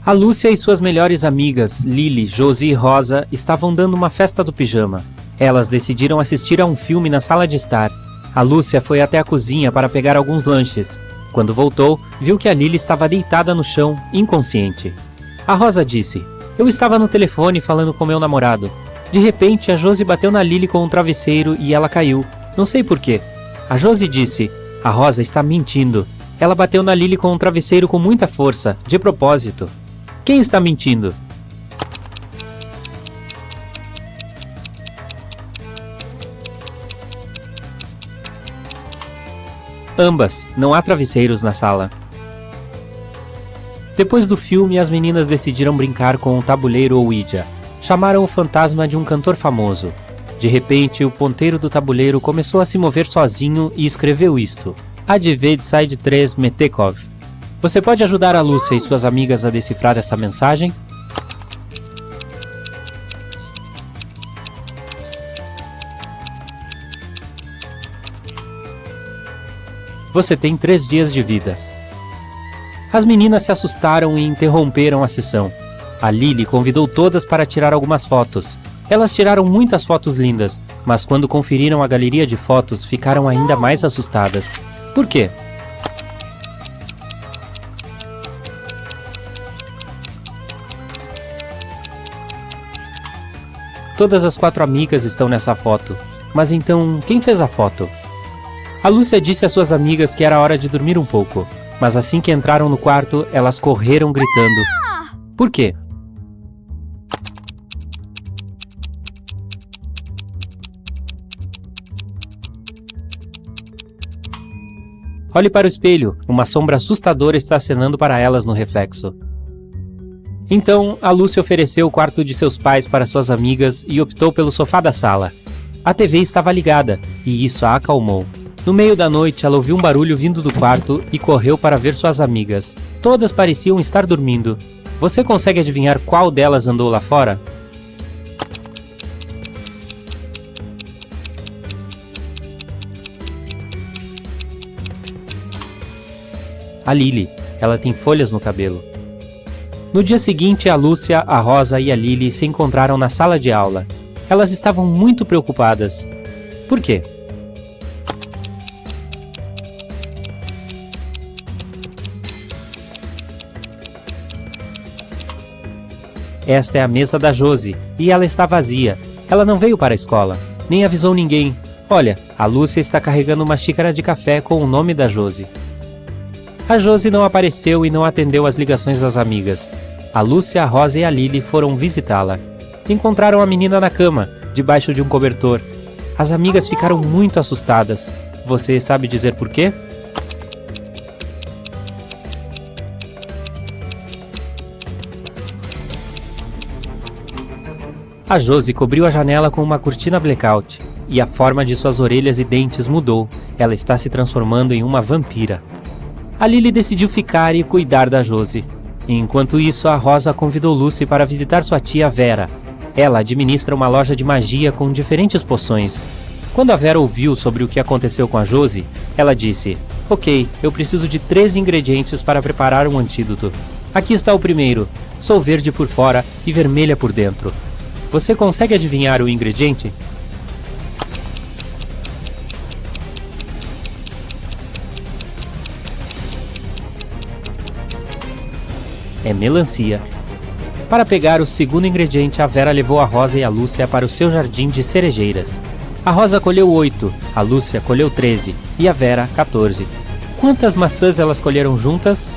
A Lúcia e suas melhores amigas, Lily, Josie e Rosa, estavam dando uma festa do pijama. Elas decidiram assistir a um filme na sala de estar. A Lúcia foi até a cozinha para pegar alguns lanches. Quando voltou, viu que a Lily estava deitada no chão, inconsciente. A Rosa disse: "Eu estava no telefone falando com meu namorado. De repente, a Josie bateu na Lily com um travesseiro e ela caiu. Não sei porquê." A Josie disse: "A Rosa está mentindo. Ela bateu na Lily com um travesseiro com muita força, de propósito." Quem está mentindo? Ambas, não há travesseiros na sala. Depois do filme, as meninas decidiram brincar com o tabuleiro Ouija. Chamaram o fantasma de um cantor famoso. De repente, o ponteiro do tabuleiro começou a se mover sozinho e escreveu isto: Advedside 3 Metekov. Você pode ajudar a Lúcia e suas amigas a decifrar essa mensagem? Você tem 3 dias de vida. As meninas se assustaram e interromperam a sessão. A Lily convidou todas para tirar algumas fotos. Elas tiraram muitas fotos lindas, mas quando conferiram a galeria de fotos, ficaram ainda mais assustadas. Por quê? Todas as 4 amigas estão nessa foto. Mas então, quem fez a foto? A Lúcia disse às suas amigas que era hora de dormir um pouco. Mas assim que entraram no quarto, elas correram gritando. Por quê? Olhe para o espelho. Uma sombra assustadora está acenando para elas no reflexo. Então, a Lúcia ofereceu o quarto de seus pais para suas amigas e optou pelo sofá da sala. A TV estava ligada, e isso a acalmou. No meio da noite, ela ouviu um barulho vindo do quarto e correu para ver suas amigas. Todas pareciam estar dormindo. Você consegue adivinhar qual delas andou lá fora? A Lily. Ela tem folhas no cabelo. No dia seguinte, a Lúcia, a Rosa e a Lily se encontraram na sala de aula. Elas estavam muito preocupadas. Por quê? Esta é a mesa da Josie, e ela está vazia. Ela não veio para a escola, nem avisou ninguém. Olha, a Lúcia está carregando uma xícara de café com o nome da Josie. A Josie não apareceu e não atendeu às ligações das amigas. A Lúcia, a Rosa e a Lily foram visitá-la. Encontraram a menina na cama, debaixo de um cobertor. As amigas ficaram muito assustadas. Você sabe dizer por quê? A Josie cobriu a janela com uma cortina blackout, e a forma de suas orelhas e dentes mudou. Ela está se transformando em uma vampira. A Lily decidiu ficar e cuidar da Josie. Enquanto isso, a Rosa convidou Lucy para visitar sua tia Vera. Ela administra uma loja de magia com diferentes poções. Quando a Vera ouviu sobre o que aconteceu com a Josie, ela disse: Ok, eu preciso de 3 ingredientes para preparar um antídoto. Aqui está o primeiro. Sou verde por fora e vermelha por dentro. Você consegue adivinhar o ingrediente? É melancia. Para pegar o segundo ingrediente, a Vera levou a Rosa e a Lúcia para o seu jardim de cerejeiras. A Rosa colheu 8, a Lúcia colheu 13 e a Vera 14. Quantas maçãs elas colheram juntas?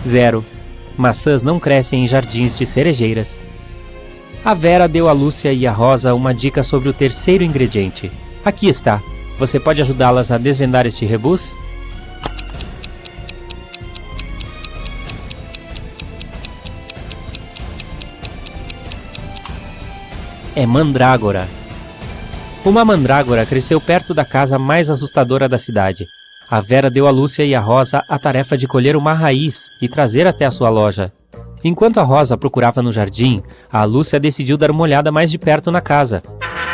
Zero. Maçãs não crescem em jardins de cerejeiras. A Vera deu a Lúcia e a Rosa uma dica sobre o terceiro ingrediente. Aqui está. Você pode ajudá-las a desvendar este rebus? É mandrágora. Uma mandrágora cresceu perto da casa mais assustadora da cidade. A Vera deu a Lúcia e a Rosa a tarefa de colher uma raiz e trazer até a sua loja. Enquanto a Rosa procurava no jardim, a Lúcia decidiu dar uma olhada mais de perto na casa.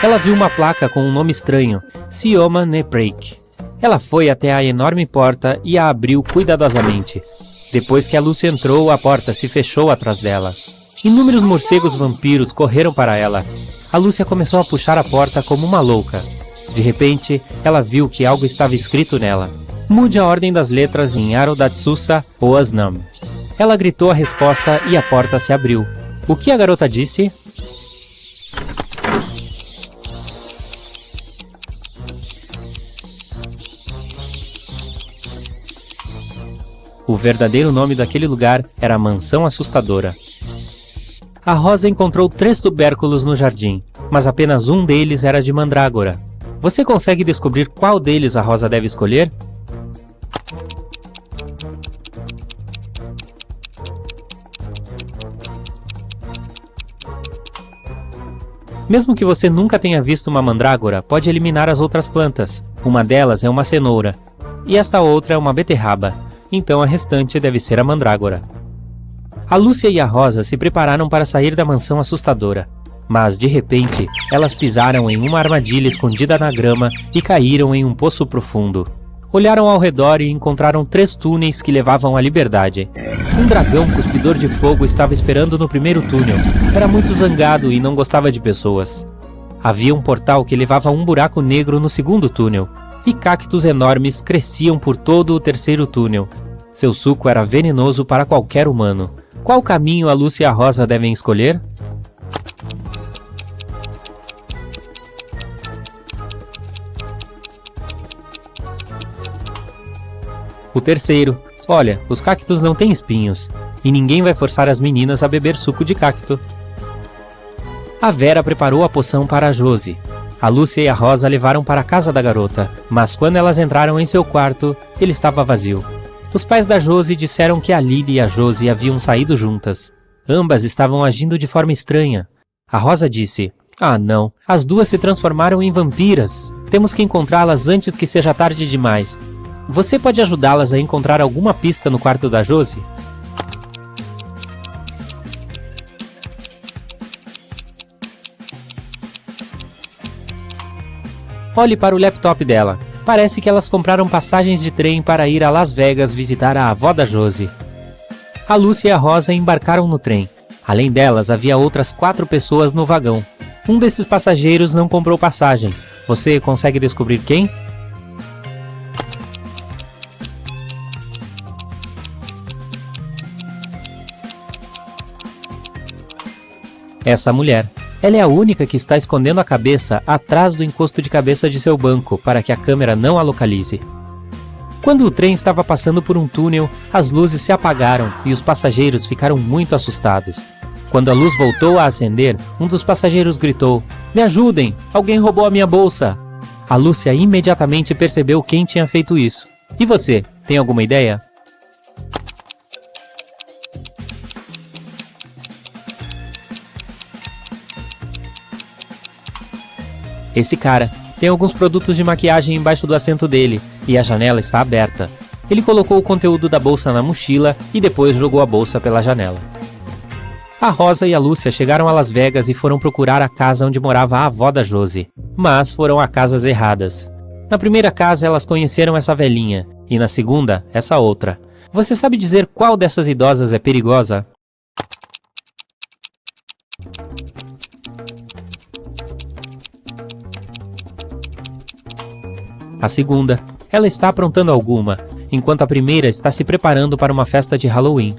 Ela viu uma placa com um nome estranho, Sioma Nepreik. Ela foi até a enorme porta e a abriu cuidadosamente. Depois que a Lucy entrou, a porta se fechou atrás dela. Inúmeros morcegos vampiros correram para ela. A Lúcia começou a puxar a porta como uma louca. De repente, ela viu que algo estava escrito nela. Mude a ordem das letras em Arodatsusa ou Asnam. Ela gritou a resposta e a porta se abriu. O que a garota disse? O verdadeiro nome daquele lugar era Mansão Assustadora. A Rosa encontrou 3 tubérculos no jardim, mas apenas um deles era de mandrágora. Você consegue descobrir qual deles a Rosa deve escolher? Mesmo que você nunca tenha visto uma mandrágora, pode eliminar as outras plantas. Uma delas é uma cenoura, e esta outra é uma beterraba, então a restante deve ser a mandrágora. A Lúcia e a Rosa se prepararam para sair da mansão assustadora, mas de repente elas pisaram em uma armadilha escondida na grama e caíram em um poço profundo. Olharam ao redor e encontraram 3 túneis que levavam à liberdade. Um dragão cuspidor de fogo estava esperando no primeiro túnel. Era muito zangado e não gostava de pessoas. Havia um portal que levava a um buraco negro no segundo túnel, e cactos enormes cresciam por todo o terceiro túnel. Seu suco era venenoso para qualquer humano. Qual caminho a Lúcia e a Rosa devem escolher? O terceiro. Olha, os cactos não têm espinhos, e ninguém vai forçar as meninas a beber suco de cacto. A Vera preparou a poção para a Josie. A Lúcia e a Rosa levaram para a casa da garota, mas quando elas entraram em seu quarto, ele estava vazio. Os pais da Josie disseram que a Lily e a Josie haviam saído juntas. Ambas estavam agindo de forma estranha. A Rosa disse: "Ah não, as duas se transformaram em vampiras. Temos que encontrá-las antes que seja tarde demais. Você pode ajudá-las a encontrar alguma pista no quarto da Josie?" Olhe para o laptop dela. Parece que elas compraram passagens de trem para ir a Las Vegas visitar a avó da Josie. A Lúcia e a Rosa embarcaram no trem. Além delas, havia outras 4 pessoas no vagão. Um desses passageiros não comprou passagem. Você consegue descobrir quem? Essa mulher. Ela é a única que está escondendo a cabeça atrás do encosto de cabeça de seu banco para que a câmera não a localize. Quando o trem estava passando por um túnel, as luzes se apagaram e os passageiros ficaram muito assustados. Quando a luz voltou a acender, um dos passageiros gritou: "Me ajudem! Alguém roubou a minha bolsa!" A Lúcia imediatamente percebeu quem tinha feito isso. E você, tem alguma ideia? Esse cara tem alguns produtos de maquiagem embaixo do assento dele e a janela está aberta. Ele colocou o conteúdo da bolsa na mochila e depois jogou a bolsa pela janela. A Rosa e a Lúcia chegaram a Las Vegas e foram procurar a casa onde morava a avó da Josie, mas foram a casas erradas. Na primeira casa elas conheceram essa velhinha e na segunda, essa outra. Você sabe dizer qual dessas idosas é perigosa? A segunda, ela está aprontando alguma, enquanto a primeira está se preparando para uma festa de Halloween.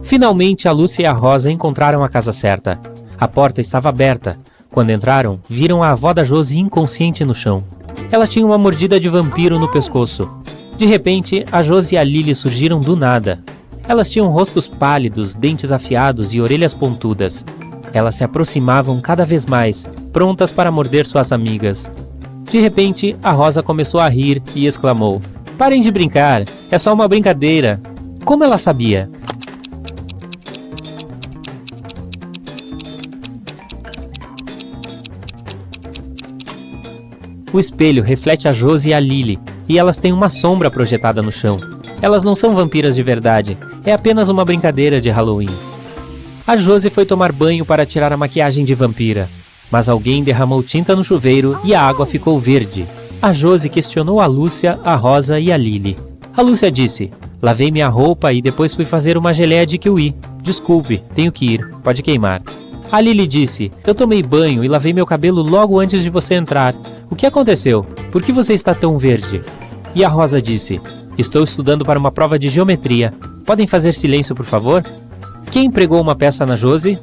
Finalmente, a Lúcia e a Rosa encontraram a casa certa. A porta estava aberta. Quando entraram, viram a avó da Josie inconsciente no chão. Ela tinha uma mordida de vampiro no pescoço. De repente, a Josie e a Lily surgiram do nada. Elas tinham rostos pálidos, dentes afiados e orelhas pontudas. Elas se aproximavam cada vez mais, prontas para morder suas amigas. De repente, a Rosa começou a rir e exclamou: "Parem de brincar, é só uma brincadeira." Como ela sabia? O espelho reflete a Josie e a Lily, e elas têm uma sombra projetada no chão. Elas não são vampiras de verdade, é apenas uma brincadeira de Halloween. A Josie foi tomar banho para tirar a maquiagem de vampira. mas alguém derramou tinta no chuveiro e a água ficou verde. A Josie questionou a Lúcia, a Rosa e a Lily. A Lúcia disse: lavei minha roupa e depois fui fazer uma geleia de kiwi. Desculpe, tenho que ir, pode queimar. A Lily disse: eu tomei banho e lavei meu cabelo logo antes de você entrar. O que aconteceu? Por que você está tão verde? E a Rosa disse: estou estudando para uma prova de geometria. Podem fazer silêncio, por favor? Quem pregou uma peça na Josie?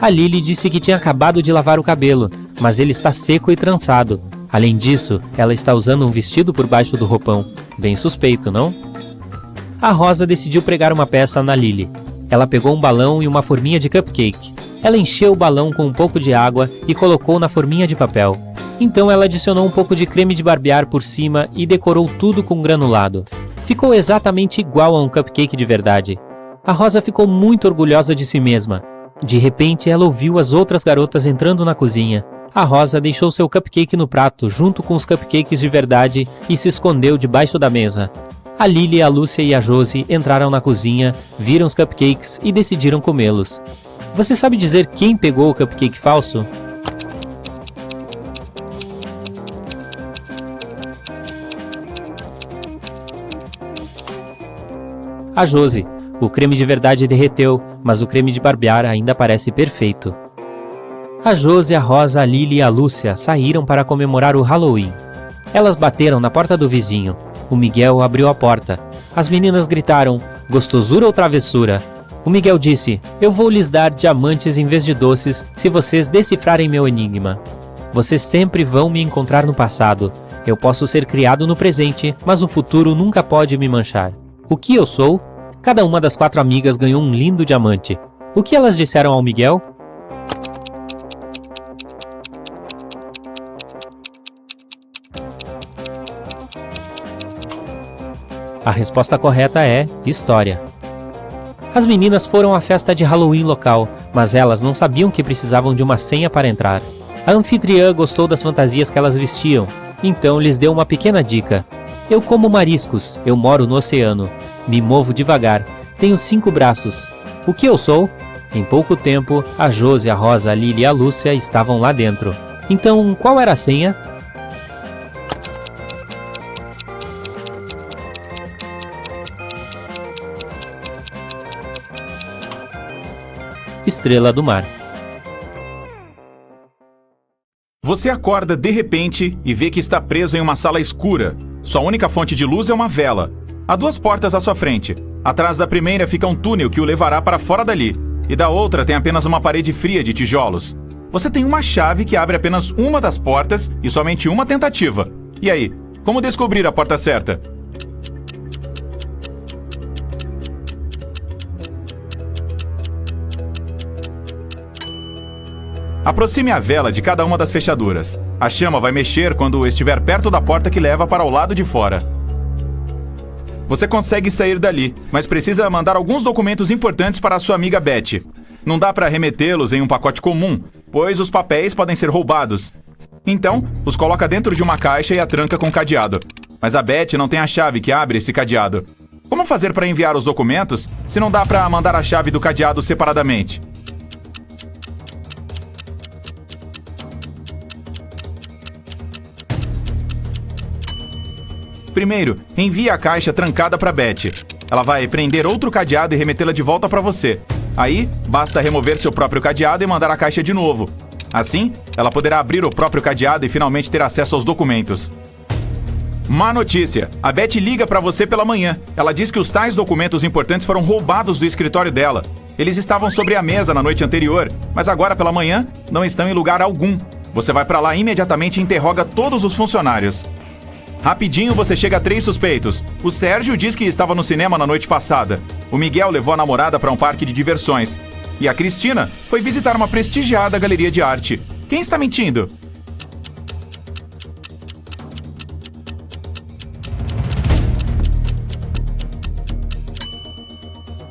A Lily disse que tinha acabado de lavar o cabelo, mas ele está seco e trançado. Além disso, ela está usando um vestido por baixo do roupão. Bem suspeito, não? A Rosa decidiu pregar uma peça na Lily. Ela pegou um balão e uma forminha de cupcake. Ela encheu o balão com um pouco de água e colocou na forminha de papel. Então ela adicionou um pouco de creme de barbear por cima e decorou tudo com granulado. Ficou exatamente igual a um cupcake de verdade. A Rosa ficou muito orgulhosa de si mesma. De repente, ela ouviu as outras garotas entrando na cozinha. A Rosa deixou seu cupcake no prato junto com os cupcakes de verdade e se escondeu debaixo da mesa. A Lily, a Lúcia e a Josie entraram na cozinha, viram os cupcakes e decidiram comê-los. Você sabe dizer quem pegou o cupcake falso? A Josie. O creme de verdade derreteu, mas o creme de barbear ainda parece perfeito. A Josie, a Rosa, a Lily e a Lúcia saíram para comemorar o Halloween. Elas bateram na porta do vizinho. O Miguel abriu a porta. As meninas gritaram: gostosura ou travessura? O Miguel disse: eu vou lhes dar diamantes em vez de doces se vocês decifrarem meu enigma. Vocês sempre vão me encontrar no passado. Eu posso ser criado no presente, mas o futuro nunca pode me manchar. O que eu sou? Cada uma das 4 amigas ganhou um lindo diamante. O que elas disseram ao Miguel? A resposta correta é história. As meninas foram à festa de Halloween local, mas elas não sabiam que precisavam de uma senha para entrar. A anfitriã gostou das fantasias que elas vestiam, então lhes deu uma pequena dica. Eu como mariscos, eu moro no oceano, me movo devagar, tenho 5 braços. O que eu sou? Em pouco tempo, a Josie, a Rosa, a Lily e a Lúcia estavam lá dentro. Então, qual era a senha? Estrela do mar. Você acorda de repente e vê que está preso em uma sala escura. Sua única fonte de luz é uma vela. Há 2 portas à sua frente. Atrás da primeira fica um túnel que o levará para fora dali. E da outra tem apenas uma parede fria de tijolos. Você tem uma chave que abre apenas uma das portas e somente uma tentativa. E aí, como descobrir a porta certa? Aproxime a vela de cada uma das fechaduras. A chama vai mexer quando estiver perto da porta que leva para o lado de fora. Você consegue sair dali, mas precisa mandar alguns documentos importantes para a sua amiga Betty. Não dá para remetê-los em um pacote comum, pois os papéis podem ser roubados. Então, os coloca dentro de uma caixa e a tranca com cadeado. Mas a Betty não tem a chave que abre esse cadeado. Como fazer para enviar os documentos se não dá para mandar a chave do cadeado separadamente? Primeiro, envie a caixa trancada para Betty. Ela vai prender outro cadeado e remetê-la de volta para você. Aí, basta remover seu próprio cadeado e mandar a caixa de novo. Assim, ela poderá abrir o próprio cadeado e finalmente ter acesso aos documentos. Má notícia! A Betty liga para você pela manhã. Ela diz que os tais documentos importantes foram roubados do escritório dela. Eles estavam sobre a mesa na noite anterior, mas agora pela manhã não estão em lugar algum. Você vai para lá imediatamente e interroga todos os funcionários. Rapidinho você chega a 3 suspeitos. O Sérgio diz que estava no cinema na noite passada. O Miguel levou a namorada para um parque de diversões. E a Cristina foi visitar uma prestigiada galeria de arte. Quem está mentindo?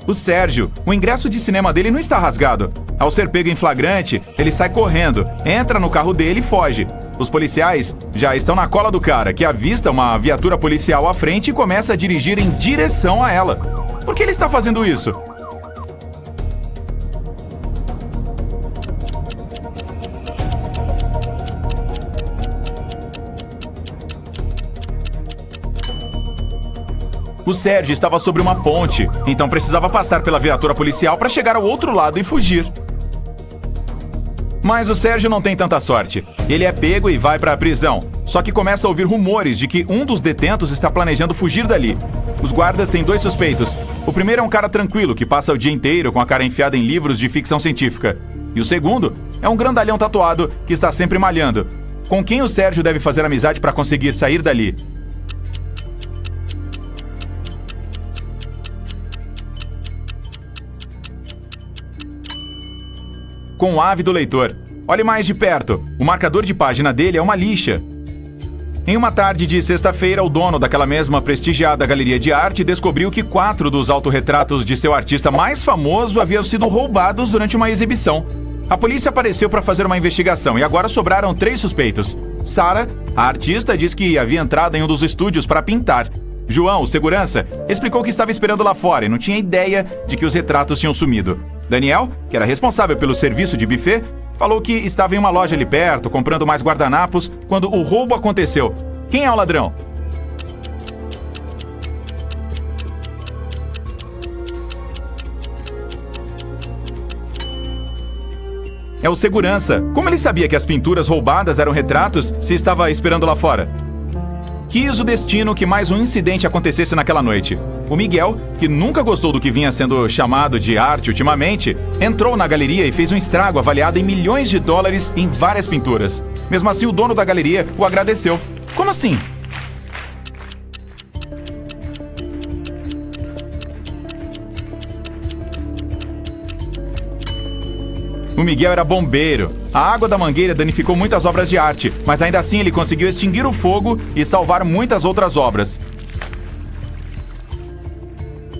O Sérgio, o ingresso de cinema dele não está rasgado. Ao ser pego em flagrante, ele sai correndo, entra no carro dele e foge. Os policiais já estão na cola do cara, que avista uma viatura policial à frente e começa a dirigir em direção a ela. Por que ele está fazendo isso? O Sérgio estava sobre uma ponte, então precisava passar pela viatura policial para chegar ao outro lado e fugir. Mas o Sérgio não tem tanta sorte. Ele é pego e vai para a prisão. Só que começa a ouvir rumores de que um dos detentos está planejando fugir dali. Os guardas têm 2 suspeitos. O primeiro é um cara tranquilo que passa o dia inteiro com a cara enfiada em livros de ficção científica. E o segundo é um grandalhão tatuado que está sempre malhando. Com quem o Sérgio deve fazer amizade para conseguir sair dali? Com o ávido leitor. Olhe mais de perto. O marcador de página dele é uma lixa. Em uma tarde de sexta-feira, o dono daquela mesma prestigiada galeria de arte descobriu que 4 dos autorretratos de seu artista mais famoso haviam sido roubados durante uma exibição. A polícia apareceu para fazer uma investigação e agora sobraram 3 suspeitos. Sara, a artista, diz que havia entrado em um dos estúdios para pintar. João, o segurança, explicou que estava esperando lá fora e não tinha ideia de que os retratos tinham sumido. Daniel, que era responsável pelo serviço de buffet, falou que estava em uma loja ali perto, comprando mais guardanapos, quando o roubo aconteceu. Quem é o ladrão? É o segurança. Como ele sabia que as pinturas roubadas eram retratos se estava esperando lá fora? Quis o destino que mais um incidente acontecesse naquela noite. O Miguel, que nunca gostou do que vinha sendo chamado de arte ultimamente, entrou na galeria e fez um estrago avaliado em milhões de dólares em várias pinturas. Mesmo assim, o dono da galeria o agradeceu. Como assim? O Miguel era bombeiro. A água da mangueira danificou muitas obras de arte, mas ainda assim ele conseguiu extinguir o fogo e salvar muitas outras obras.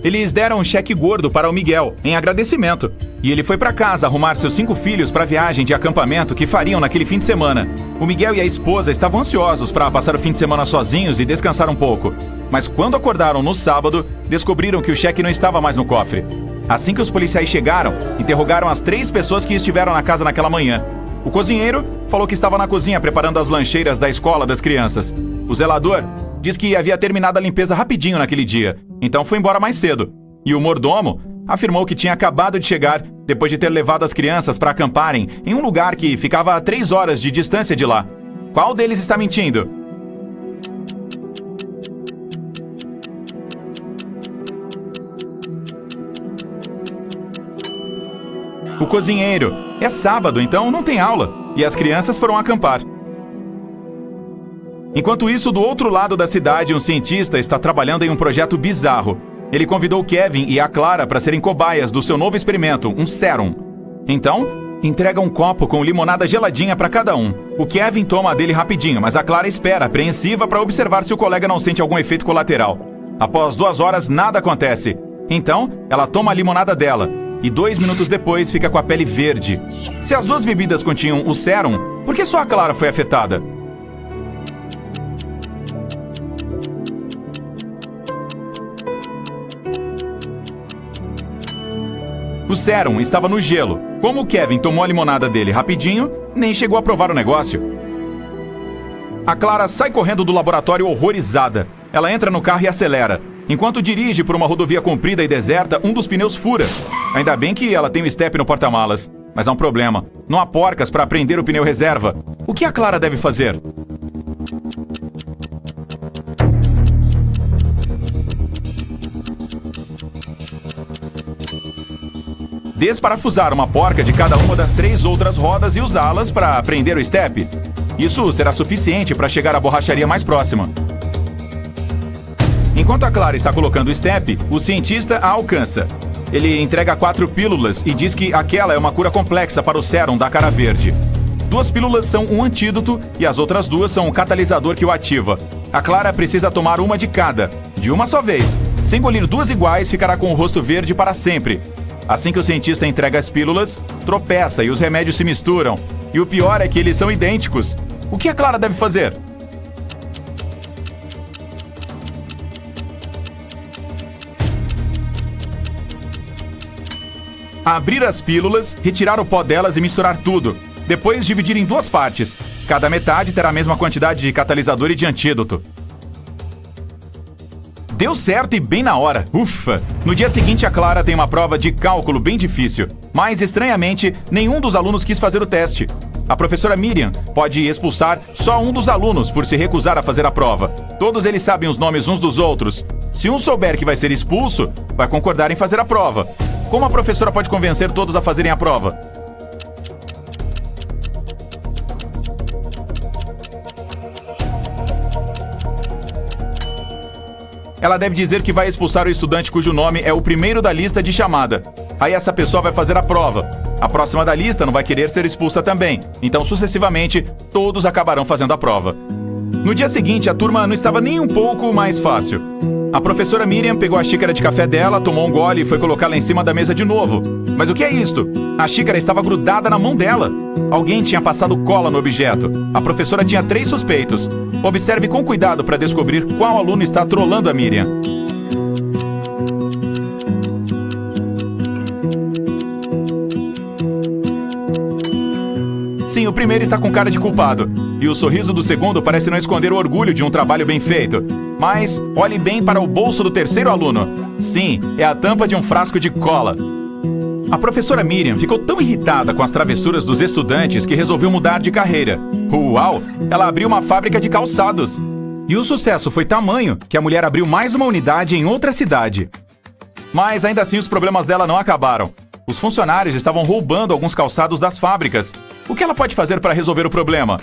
Eles deram um cheque gordo para o Miguel, em agradecimento. E ele foi para casa arrumar seus 5 filhos para a viagem de acampamento que fariam naquele fim de semana. O Miguel e a esposa estavam ansiosos para passar o fim de semana sozinhos e descansar um pouco. Mas quando acordaram no sábado, descobriram que o cheque não estava mais no cofre. Assim que os policiais chegaram, interrogaram as 3 pessoas que estiveram na casa naquela manhã. O cozinheiro falou que estava na cozinha preparando as lancheiras da escola das crianças. O zelador diz que havia terminado a limpeza rapidinho naquele dia, então foi embora mais cedo. E o mordomo afirmou que tinha acabado de chegar depois de ter levado as crianças para acamparem em um lugar que ficava a 3 horas de distância de lá. Qual deles está mentindo? O cozinheiro. É sábado, então não tem aula. E as crianças foram acampar. Enquanto isso, do outro lado da cidade, um cientista está trabalhando em um projeto bizarro. Ele convidou o Kevin e a Clara para serem cobaias do seu novo experimento, um sérum. Então, entrega um copo com limonada geladinha para cada um. O Kevin toma a dele rapidinho, mas a Clara espera, apreensiva, para observar se o colega não sente algum efeito colateral. Após 2 horas, nada acontece. Então, ela toma a limonada dela. E 2 minutos depois fica com a pele verde. Se as 2 bebidas continham o sérum, por que só a Clara foi afetada? O sérum estava no gelo. Como o Kevin tomou a limonada dele rapidinho, nem chegou a provar o negócio. A Clara sai correndo do laboratório horrorizada. Ela entra no carro e acelera. Enquanto dirige por uma rodovia comprida e deserta, um dos pneus fura. Ainda bem que ela tem o step no porta-malas. Mas há um problema. Não há porcas para prender o pneu reserva. O que a Clara deve fazer? Desparafusar uma porca de cada uma das 3 outras rodas e usá-las para prender o step. Isso será suficiente para chegar à borracharia mais próxima. Enquanto a Clara está colocando o step, o cientista a alcança. Ele entrega 4 pílulas e diz que aquela é uma cura complexa para o sérum da cara verde. 2 pílulas são um antídoto e as outras 2 são um catalisador que o ativa. A Clara precisa tomar uma de cada, de uma só vez. Se engolir 2 iguais, ficará com o rosto verde para sempre. Assim que o cientista entrega as pílulas, tropeça e os remédios se misturam. E o pior é que eles são idênticos. O que a Clara deve fazer? Abrir as pílulas, retirar o pó delas e misturar tudo. Depois dividir em 2 partes. Cada metade terá a mesma quantidade de catalisador e de antídoto. Deu certo e bem na hora. Ufa! No dia seguinte, a Clara tem uma prova de cálculo bem difícil. Mas, estranhamente, nenhum dos alunos quis fazer o teste. A professora Miriam pode expulsar só um dos alunos por se recusar a fazer a prova. Todos eles sabem os nomes uns dos outros. Se um souber que vai ser expulso, vai concordar em fazer a prova. Como a professora pode convencer todos a fazerem a prova? Ela deve dizer que vai expulsar o estudante cujo nome é o primeiro da lista de chamada. Aí essa pessoa vai fazer a prova. A próxima da lista não vai querer ser expulsa também. Então, sucessivamente, todos acabarão fazendo a prova. No dia seguinte, a turma não estava nem um pouco mais fácil. A professora Miriam pegou a xícara de café dela, tomou um gole e foi colocá-la em cima da mesa de novo. Mas o que é isto? A xícara estava grudada na mão dela. Alguém tinha passado cola no objeto. A professora tinha 3 suspeitos. Observe com cuidado para descobrir qual aluno está trolando a Miriam. Sim, o primeiro está com cara de culpado. E o sorriso do segundo parece não esconder o orgulho de um trabalho bem feito. Mas olhe bem para o bolso do terceiro aluno. Sim, é a tampa de um frasco de cola. A professora Miriam ficou tão irritada com as travessuras dos estudantes que resolveu mudar de carreira. Uau! Ela abriu uma fábrica de calçados. E o sucesso foi tamanho que a mulher abriu mais uma unidade em outra cidade. Mas ainda assim os problemas dela não acabaram. Os funcionários estavam roubando alguns calçados das fábricas. O que ela pode fazer para resolver o problema?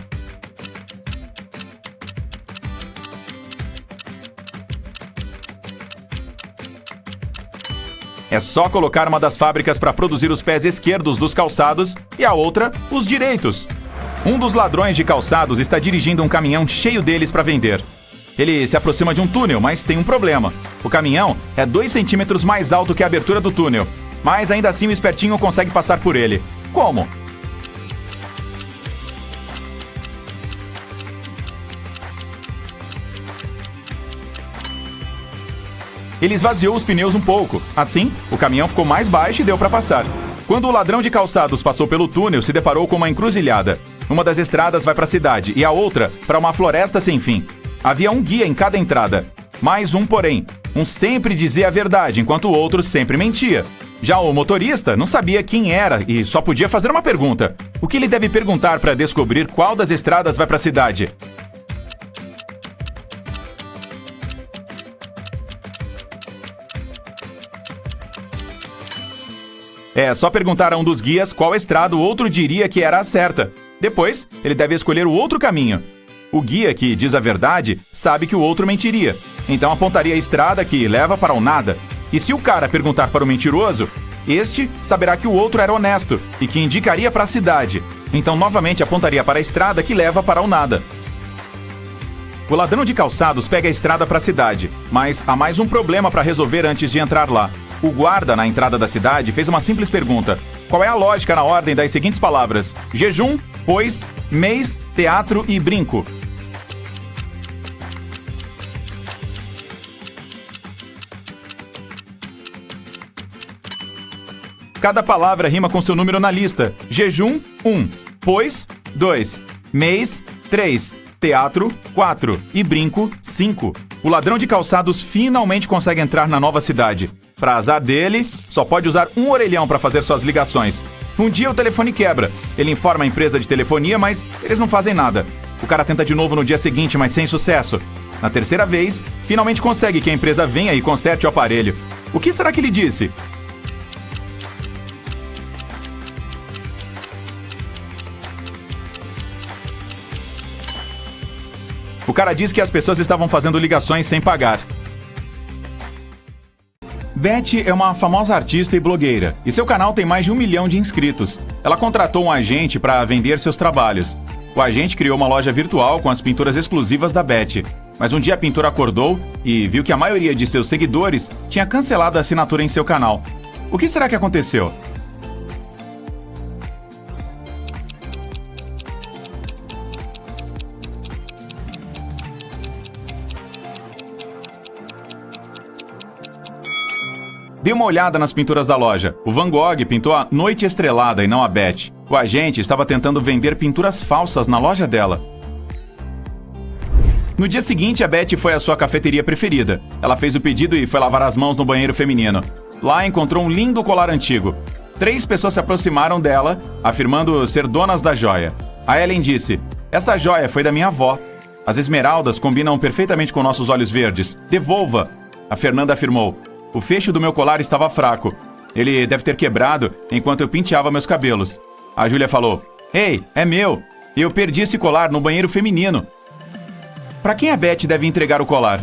É só colocar uma das fábricas para produzir os pés esquerdos dos calçados e a outra, os direitos. Um dos ladrões de calçados está dirigindo um caminhão cheio deles para vender. Ele se aproxima de um túnel, mas tem um problema. O caminhão é 2 centímetros mais alto que a abertura do túnel. Mas ainda assim o espertinho consegue passar por ele. Como? Ele esvaziou os pneus um pouco. Assim, o caminhão ficou mais baixo e deu para passar. Quando o ladrão de calçados passou pelo túnel, se deparou com uma encruzilhada. Uma das estradas vai para a cidade e a outra para uma floresta sem fim. Havia um guia em cada entrada. Mais um, porém. Um sempre dizia a verdade, enquanto o outro sempre mentia. Já o motorista não sabia quem era e só podia fazer uma pergunta. O que ele deve perguntar para descobrir qual das estradas vai para a cidade? É só perguntar a um dos guias qual estrada o outro diria que era a certa. Depois, ele deve escolher o outro caminho. O guia que diz a verdade sabe que o outro mentiria. Então apontaria a estrada que leva para o nada. E se o cara perguntar para o mentiroso, este saberá que o outro era honesto e que indicaria para a cidade. Então novamente apontaria para a estrada que leva para o nada. O ladrão de calçados pega a estrada para a cidade, mas há mais um problema para resolver antes de entrar lá. O guarda na entrada da cidade fez uma simples pergunta. Qual é a lógica na ordem das seguintes palavras? Jejum, pois, mês, teatro e brinco. Cada palavra rima com seu número na lista. Jejum, 1. Pois, 2. Mês, 3. Teatro, 4. E brinco, 5. O ladrão de calçados finalmente consegue entrar na nova cidade. Para azar dele, só pode usar um orelhão para fazer suas ligações. Um dia o telefone quebra. Ele informa a empresa de telefonia, mas eles não fazem nada. O cara tenta de novo no dia seguinte, mas sem sucesso. Na terceira vez, finalmente consegue que a empresa venha e conserte o aparelho. O que será que ele disse? O cara diz que as pessoas estavam fazendo ligações sem pagar. Betty é uma famosa artista e blogueira, e seu canal tem mais de 1 milhão de inscritos. Ela contratou um agente para vender seus trabalhos. O agente criou uma loja virtual com as pinturas exclusivas da Betty. Mas um dia a pintora acordou e viu que a maioria de seus seguidores tinha cancelado a assinatura em seu canal. O que será que aconteceu? Dê uma olhada nas pinturas da loja. O Van Gogh pintou a Noite Estrelada e não a Beth. O agente estava tentando vender pinturas falsas na loja dela. No dia seguinte, a Beth foi à sua cafeteria preferida. Ela fez o pedido e foi lavar as mãos no banheiro feminino. Lá encontrou um lindo colar antigo. 3 pessoas se aproximaram dela, afirmando ser donas da joia. A Ellen disse: "Esta joia foi da minha avó. As esmeraldas combinam perfeitamente com nossos olhos verdes. Devolva!" A Fernanda afirmou: "O fecho do meu colar estava fraco. Ele deve ter quebrado enquanto eu penteava meus cabelos." A Júlia falou: "Ei, é meu! Eu perdi esse colar no banheiro feminino." Para quem a Beth deve entregar o colar?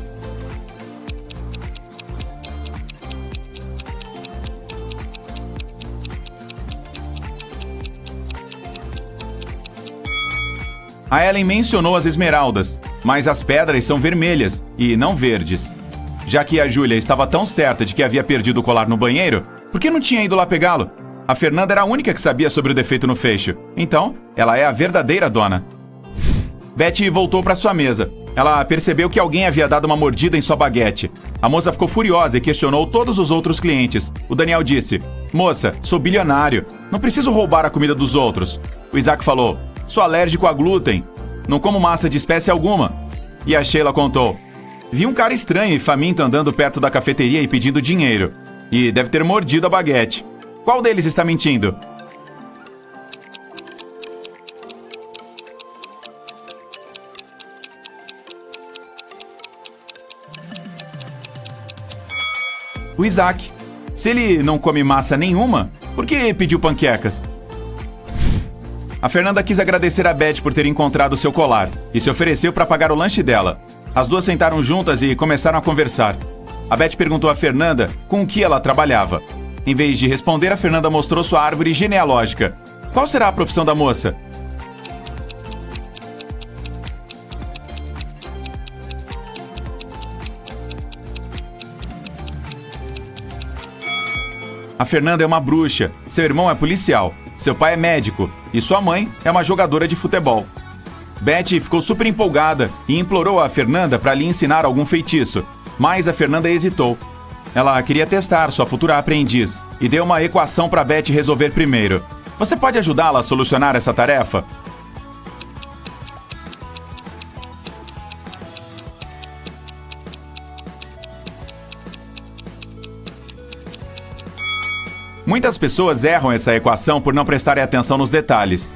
A Ellen mencionou as esmeraldas, mas as pedras são vermelhas e não verdes. Já que a Júlia estava tão certa de que havia perdido o colar no banheiro, por que não tinha ido lá pegá-lo? A Fernanda era a única que sabia sobre o defeito no fecho. Então, ela é a verdadeira dona. Beth voltou para sua mesa. Ela percebeu que alguém havia dado uma mordida em sua baguete. A moça ficou furiosa e questionou todos os outros clientes. O Daniel disse: "Moça, sou bilionário. Não preciso roubar a comida dos outros." O Isaac falou: "Sou alérgico a glúten. Não como massa de espécie alguma." E a Sheila contou: "Vi um cara estranho e faminto andando perto da cafeteria e pedindo dinheiro. E deve ter mordido a baguete. Qual deles está mentindo?" O Isaac. Se ele não come massa nenhuma, por que pediu panquecas? A Fernanda quis agradecer a Beth por ter encontrado seu colar e se ofereceu para pagar o lanche dela. As duas sentaram juntas e começaram a conversar. A Beth perguntou a Fernanda com o que ela trabalhava. Em vez de responder, a Fernanda mostrou sua árvore genealógica. Qual será a profissão da moça? A Fernanda é uma bruxa, seu irmão é policial, seu pai é médico e sua mãe é uma jogadora de futebol. Beth ficou super empolgada e implorou a Fernanda para lhe ensinar algum feitiço, mas a Fernanda hesitou. Ela queria testar sua futura aprendiz e deu uma equação para Beth resolver primeiro. Você pode ajudá-la a solucionar essa tarefa? Muitas pessoas erram essa equação por não prestarem atenção nos detalhes.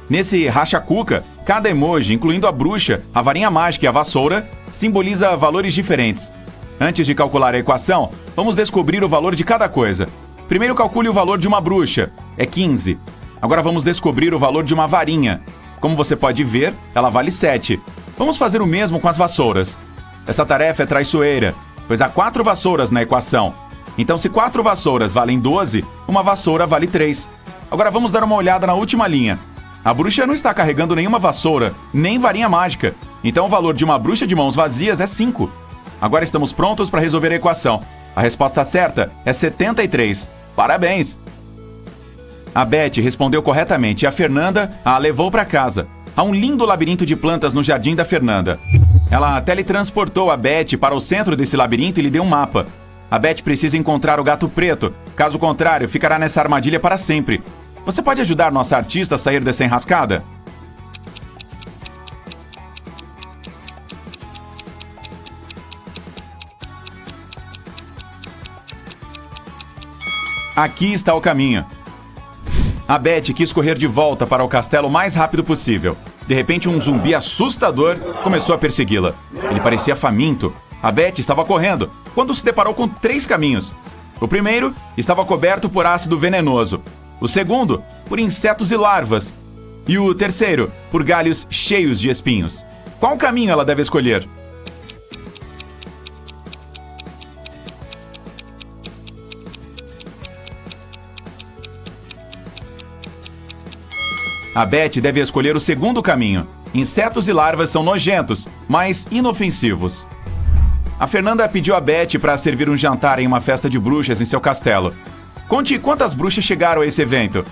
Nesse racha-cuca, cada emoji, incluindo a bruxa, a varinha mágica e a vassoura, simboliza valores diferentes. Antes de calcular a equação, vamos descobrir o valor de cada coisa. Primeiro calcule o valor de uma bruxa, é 15. Agora vamos descobrir o valor de uma varinha. Como você pode ver, ela vale 7. Vamos fazer o mesmo com as vassouras. Essa tarefa é traiçoeira, pois há 4 vassouras na equação. Então, se 4 vassouras valem 12, uma vassoura vale 3. Agora vamos dar uma olhada na última linha. A bruxa não está carregando nenhuma vassoura, nem varinha mágica. Então o valor de uma bruxa de mãos vazias é 5. Agora estamos prontos para resolver a equação. A resposta certa é 73. Parabéns! A Beth respondeu corretamente e a Fernanda a levou para casa. Há um lindo labirinto de plantas no jardim da Fernanda. Ela teletransportou a Beth para o centro desse labirinto e lhe deu um mapa. A Beth precisa encontrar o gato preto, caso contrário, ficará nessa armadilha para sempre. Você pode ajudar nossa artista a sair dessa enrascada? Aqui está o caminho. A Beth quis correr de volta para o castelo o mais rápido possível. De repente, um zumbi assustador começou a persegui-la. Ele parecia faminto. A Beth estava correndo quando se deparou com 3 caminhos. O primeiro estava coberto por ácido venenoso. O segundo, por insetos e larvas. E o terceiro, por galhos cheios de espinhos. Qual caminho ela deve escolher? A Beth deve escolher o segundo caminho. Insetos e larvas são nojentos, mas inofensivos. A Fernanda pediu a Beth para servir um jantar em uma festa de bruxas em seu castelo. Conte quantas bruxas chegaram a esse evento.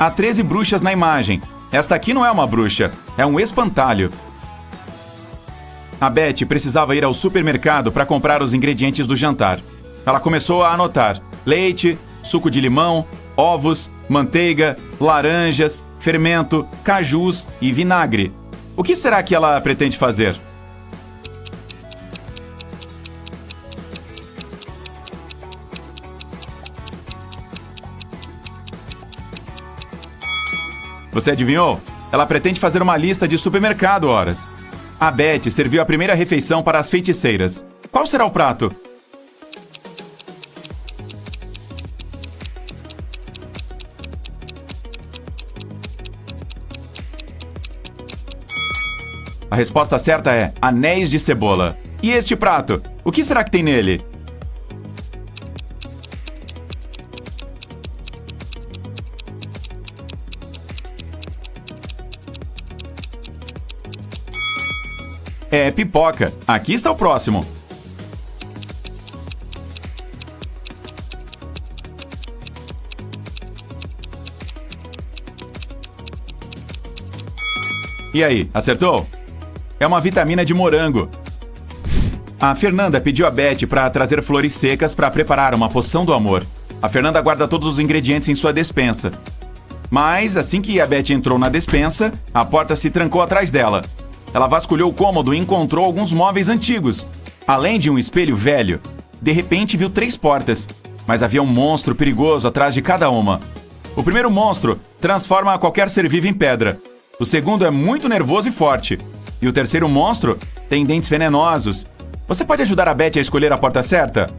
Há 13 bruxas na imagem. Esta aqui não é uma bruxa, é um espantalho. A Beth precisava ir ao supermercado para comprar os ingredientes do jantar. Ela começou a anotar: leite, suco de limão, ovos, manteiga, laranjas, fermento, cajus e vinagre. O que será que ela pretende fazer? Você adivinhou? Ela pretende fazer uma lista de supermercado, horas. A Beth serviu a primeira refeição para as feiticeiras. Qual será o prato? A resposta certa é anéis de cebola. E este prato? O que será que tem nele? É pipoca. Aqui está o próximo. E aí, acertou? É uma vitamina de morango. A Fernanda pediu a Beth para trazer flores secas para preparar uma poção do amor. A Fernanda guarda todos os ingredientes em sua despensa. Mas, assim que a Beth entrou na despensa, a porta se trancou atrás dela. Ela vasculhou o cômodo e encontrou alguns móveis antigos, além de um espelho velho. De repente, viu 3 portas, mas havia um monstro perigoso atrás de cada uma. O primeiro monstro transforma qualquer ser vivo em pedra. O segundo é muito nervoso e forte. E o terceiro monstro tem dentes venenosos. Você pode ajudar a Beth a escolher a porta certa?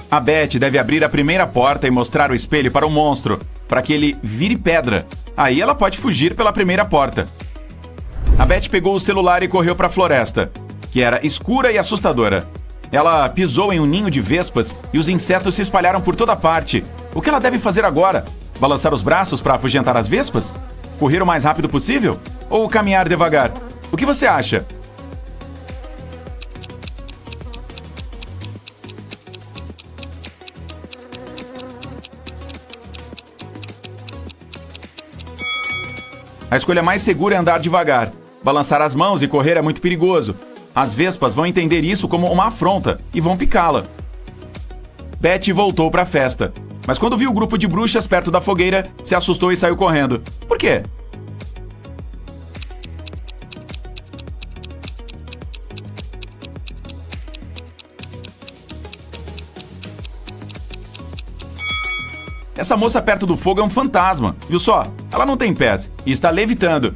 A Beth deve abrir a primeira porta e mostrar o espelho para o monstro, para que ele vire pedra. Aí ela pode fugir pela primeira porta. A Beth pegou o celular e correu para a floresta, que era escura e assustadora. Ela pisou em um ninho de vespas e os insetos se espalharam por toda parte. O que ela deve fazer agora? Balançar os braços para afugentar as vespas? Correr o mais rápido possível? Ou caminhar devagar? O que você acha? A escolha mais segura é andar devagar. Balançar as mãos e correr é muito perigoso. As vespas vão entender isso como uma afronta e vão picá-la. Beth voltou para a festa, mas quando viu o grupo de bruxas perto da fogueira, se assustou e saiu correndo. Por quê? Essa moça perto do fogo é um fantasma, viu só? Ela não tem pés e está levitando.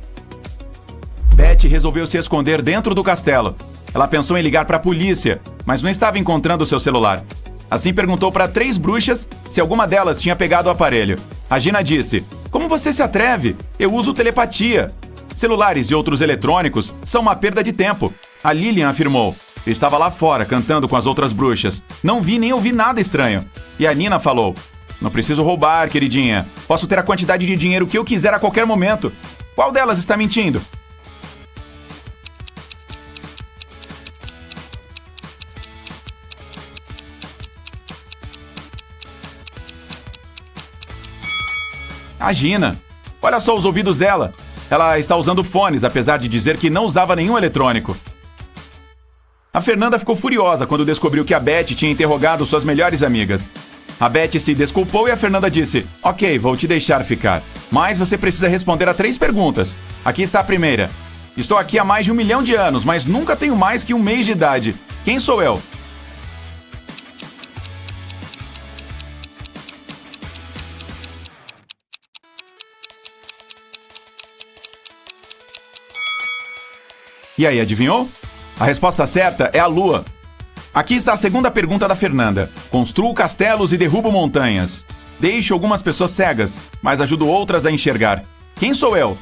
Beth resolveu se esconder dentro do castelo. Ela pensou em ligar para a polícia, mas não estava encontrando seu celular. Assim perguntou para 3 bruxas se alguma delas tinha pegado o aparelho. A Gina disse: "Como você se atreve? Eu uso telepatia. Celulares e outros eletrônicos são uma perda de tempo." A Lilian afirmou: "Eu estava lá fora cantando com as outras bruxas. Não vi nem ouvi nada estranho." E a Nina falou: "Não preciso roubar, queridinha. Posso ter a quantidade de dinheiro que eu quiser a qualquer momento." Qual delas está mentindo? A Gina. Olha só os ouvidos dela. Ela está usando fones, apesar de dizer que não usava nenhum eletrônico. A Fernanda ficou furiosa quando descobriu que a Beth tinha interrogado suas melhores amigas. A Beth se desculpou e a Fernanda disse: "Ok, vou te deixar ficar. Mas você precisa responder a 3 perguntas. Aqui está a primeira. Estou aqui há mais de 1 milhão de anos, mas nunca tenho mais que 1 mês de idade. Quem sou eu?" E aí, adivinhou? A resposta certa é a Lua. Aqui está a segunda pergunta da Fernanda. Construo castelos e derrubo montanhas. Deixo algumas pessoas cegas, mas ajudo outras a enxergar. Quem sou eu?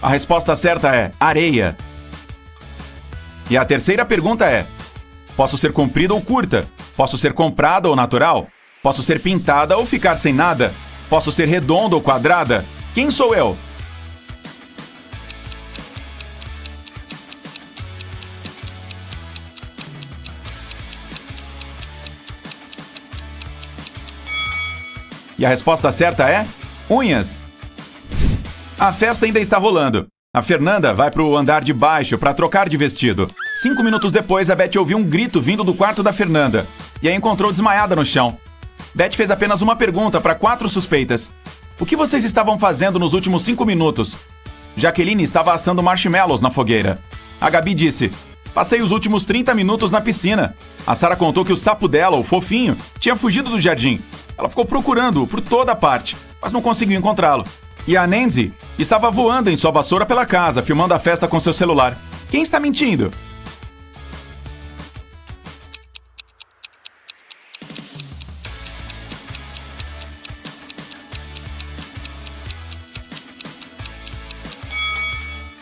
A resposta certa é areia. E a terceira pergunta é: Posso ser comprida ou curta. Posso ser comprada ou natural. Posso ser pintada ou ficar sem nada. Posso ser redonda ou quadrada. Quem sou eu? E a resposta certa é unhas. A festa ainda está rolando. A Fernanda vai para o andar de baixo para trocar de vestido. 5 minutos depois, a Beth ouviu um grito vindo do quarto da Fernanda e a encontrou desmaiada no chão. Beth fez apenas uma pergunta para 4 suspeitas. O que vocês estavam fazendo nos últimos 5 minutos? Jaqueline estava assando marshmallows na fogueira. A Gabi disse: passei os últimos 30 minutos na piscina. A Sara contou que o sapo dela, o fofinho, tinha fugido do jardim. Ela ficou procurando-o por toda parte, mas não conseguiu encontrá-lo. E a Nancy estava voando em sua vassoura pela casa, filmando a festa com seu celular. Quem está mentindo?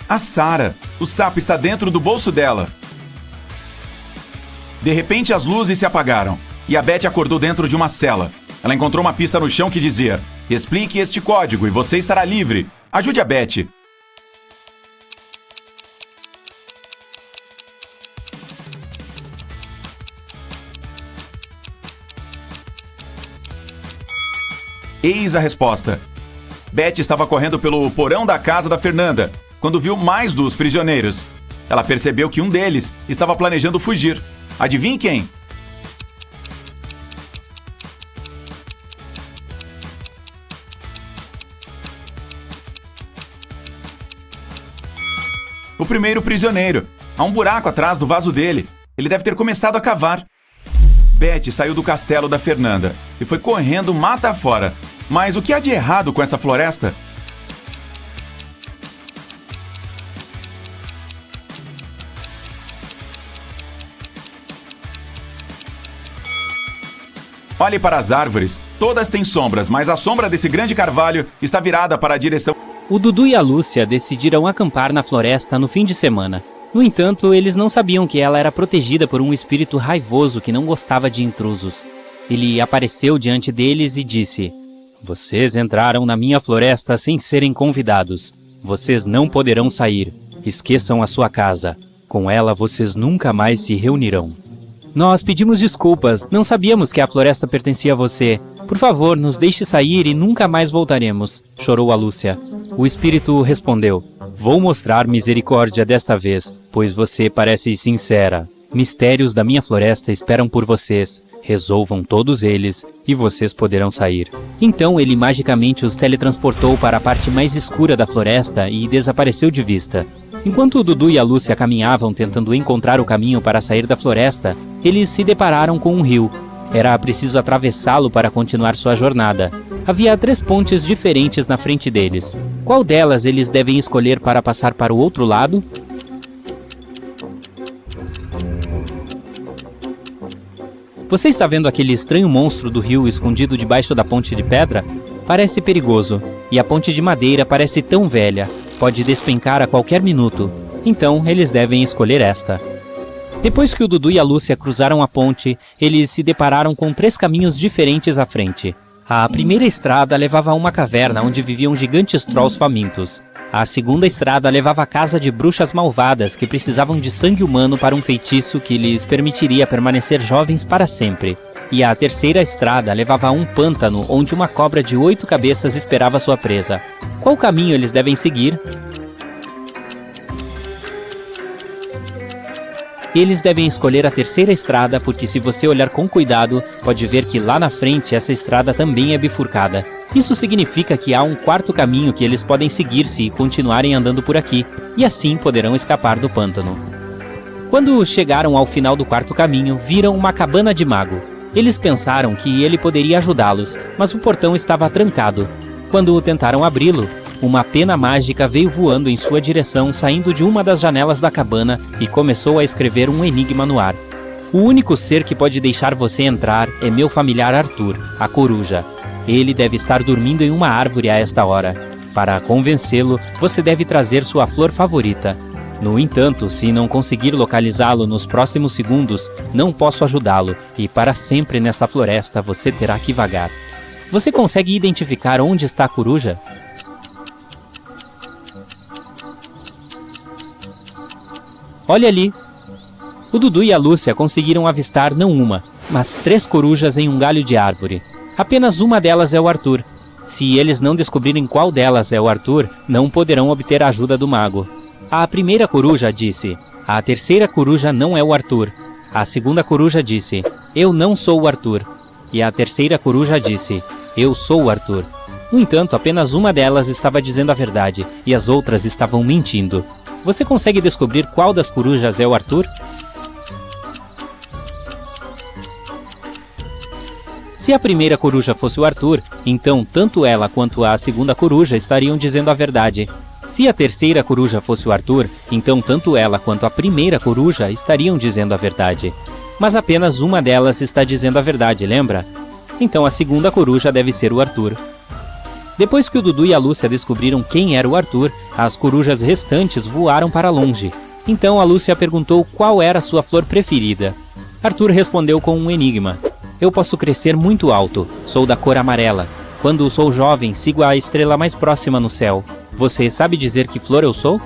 A Sara. O sapo está dentro do bolso dela. De repente, as luzes se apagaram e a Beth acordou dentro de uma cela. Ela encontrou uma pista no chão que dizia: explique este código e você estará livre. Ajude a Beth. Eis a resposta. Beth estava correndo pelo porão da casa da Fernanda quando viu mais 2 prisioneiros. Ela percebeu que um deles estava planejando fugir. Adivinhe quem? O primeiro prisioneiro. Há um buraco atrás do vaso dele. Ele deve ter começado a cavar. Beth saiu do castelo da Fernanda e foi correndo mata afora. Mas o que há de errado com essa floresta? Olhe para as árvores. Todas têm sombras, mas a sombra desse grande carvalho está virada para a direção... O Dudu e a Lúcia decidiram acampar na floresta no fim de semana. No entanto, eles não sabiam que ela era protegida por um espírito raivoso que não gostava de intrusos. Ele apareceu diante deles e disse: vocês entraram na minha floresta sem serem convidados. Vocês não poderão sair. Esqueçam a sua casa. Com ela vocês nunca mais se reunirão. Nós pedimos desculpas. Não sabíamos que a floresta pertencia a você. Por favor, nos deixe sair e nunca mais voltaremos. Chorou a Lúcia. O espírito respondeu: vou mostrar misericórdia desta vez, pois você parece sincera. Mistérios da minha floresta esperam por vocês. Resolvam todos eles e vocês poderão sair. Então ele magicamente os teletransportou para a parte mais escura da floresta e desapareceu de vista. Enquanto o Dudu e a Lúcia caminhavam tentando encontrar o caminho para sair da floresta, eles se depararam com um rio. Era preciso atravessá-lo para continuar sua jornada. Havia 3 pontes diferentes na frente deles. Qual delas eles devem escolher para passar para o outro lado? Você está vendo aquele estranho monstro do rio escondido debaixo da ponte de pedra? Parece perigoso, e a ponte de madeira parece tão velha. Pode despencar a qualquer minuto. Então, eles devem escolher esta. Depois que o Dudu e a Lúcia cruzaram a ponte, eles se depararam com 3 caminhos diferentes à frente. A primeira estrada levava a uma caverna onde viviam gigantes trolls famintos. A segunda estrada levava à casa de bruxas malvadas que precisavam de sangue humano para um feitiço que lhes permitiria permanecer jovens para sempre. E a terceira estrada levava a um pântano onde uma cobra de 8 cabeças esperava sua presa. Qual caminho eles devem seguir? Eles devem escolher a terceira estrada porque, se você olhar com cuidado, pode ver que lá na frente essa estrada também é bifurcada. Isso significa que há um 4º caminho que eles podem seguir se continuarem andando por aqui, e assim poderão escapar do pântano. Quando chegaram ao final do 4º caminho, viram uma cabana de mago. Eles pensaram que ele poderia ajudá-los, mas o portão estava trancado. Quando tentaram abri-lo, uma pena mágica veio voando em sua direção, saindo de uma das janelas da cabana e começou a escrever um enigma no ar. O único ser que pode deixar você entrar é meu familiar Arthur, a coruja. Ele deve estar dormindo em uma árvore a esta hora. Para convencê-lo, você deve trazer sua flor favorita. No entanto, se não conseguir localizá-lo nos próximos segundos, não posso ajudá-lo, e para sempre nessa floresta você terá que vagar. Você consegue identificar onde está a coruja? Olha ali! O Dudu e a Lúcia conseguiram avistar não uma, mas 3 corujas em um galho de árvore. Apenas uma delas é o Arthur. Se eles não descobrirem qual delas é o Arthur, não poderão obter a ajuda do mago. A primeira coruja disse: a terceira coruja não é o Arthur. A segunda coruja disse: eu não sou o Arthur. E a terceira coruja disse: eu sou o Arthur. No entanto, apenas uma delas estava dizendo a verdade, e as outras estavam mentindo. Você consegue descobrir qual das corujas é o Arthur? Se a primeira coruja fosse o Arthur, então tanto ela quanto a segunda coruja estariam dizendo a verdade. Se a terceira coruja fosse o Arthur, então tanto ela quanto a primeira coruja estariam dizendo a verdade. Mas apenas uma delas está dizendo a verdade, lembra? Então a segunda coruja deve ser o Arthur. Depois que o Dudu e a Lúcia descobriram quem era o Arthur, as corujas restantes voaram para longe. Então a Lúcia perguntou qual era a sua flor preferida. Arthur respondeu com um enigma. Eu posso crescer muito alto, sou da cor amarela. Quando sou jovem, sigo a estrela mais próxima no céu. Você sabe dizer que flor eu sou?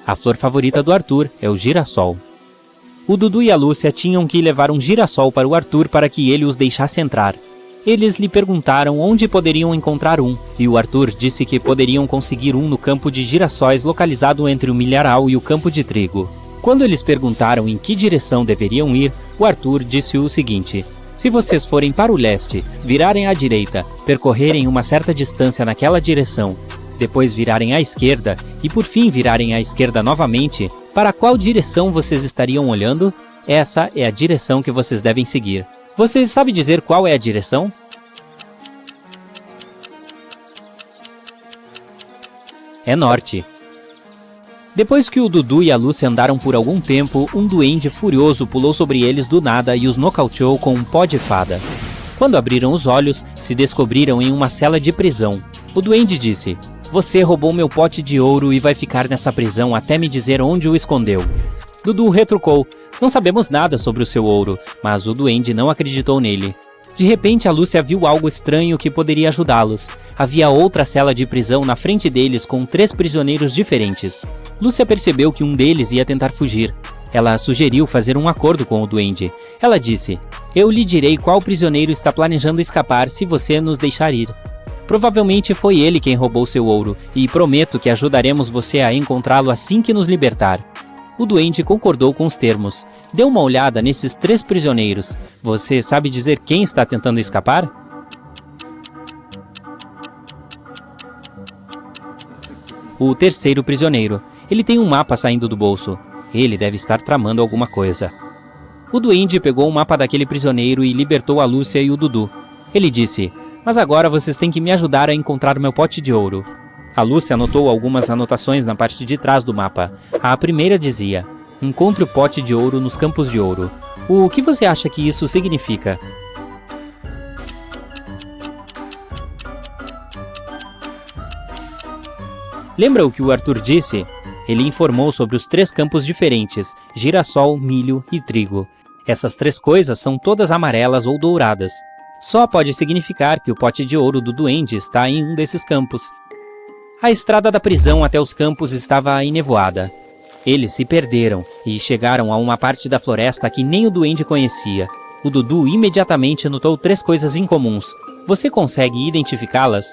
A flor favorita do Arthur é o girassol. O Dudu e a Lúcia tinham que levar um girassol para o Arthur para que ele os deixasse entrar. Eles lhe perguntaram onde poderiam encontrar um, e o Arthur disse que poderiam conseguir um no campo de girassóis localizado entre o milharal e o campo de trigo. Quando eles perguntaram em que direção deveriam ir, o Arthur disse o seguinte: se vocês forem para o leste, virarem à direita, percorrerem uma certa distância naquela direção, depois virarem à esquerda e por fim virarem à esquerda novamente, para qual direção vocês estariam olhando? Essa é a direção que vocês devem seguir. Você sabe dizer qual é a direção? É norte. Depois que o Dudu e a Lúcia andaram por algum tempo, um duende furioso pulou sobre eles do nada e os nocauteou com um pó de fada. Quando abriram os olhos, se descobriram em uma cela de prisão. O duende disse: você roubou meu pote de ouro e vai ficar nessa prisão até me dizer onde o escondeu. Dudu retrucou: não sabemos nada sobre o seu ouro, mas o duende não acreditou nele. De repente, a Lúcia viu algo estranho que poderia ajudá-los. Havia outra cela de prisão na frente deles com 3 prisioneiros diferentes. Lúcia percebeu que um deles ia tentar fugir. Ela sugeriu fazer um acordo com o duende. Ela disse: eu lhe direi qual prisioneiro está planejando escapar se você nos deixar ir. Provavelmente foi ele quem roubou seu ouro, e prometo que ajudaremos você a encontrá-lo assim que nos libertar. O duende concordou com os termos. Dê uma olhada nesses 3 prisioneiros. Você sabe dizer quem está tentando escapar? O terceiro prisioneiro. Ele tem um mapa saindo do bolso. Ele deve estar tramando alguma coisa. O duende pegou o mapa daquele prisioneiro e libertou a Lúcia e o Dudu. Ele disse: mas agora vocês têm que me ajudar a encontrar meu pote de ouro. A Lúcia anotou algumas anotações na parte de trás do mapa. A primeira dizia: encontre o pote de ouro nos campos de ouro. O que você acha que isso significa? Lembra o que o Arthur disse? Ele informou sobre os 3 campos diferentes: girassol, milho e trigo. Essas 3 coisas são todas amarelas ou douradas. Só pode significar que o pote de ouro do duende está em um desses campos. A estrada da prisão até os campos estava enevoada. Eles se perderam e chegaram a uma parte da floresta que nem o duende conhecia. O Dudu imediatamente notou 3 coisas incomuns. Você consegue identificá-las?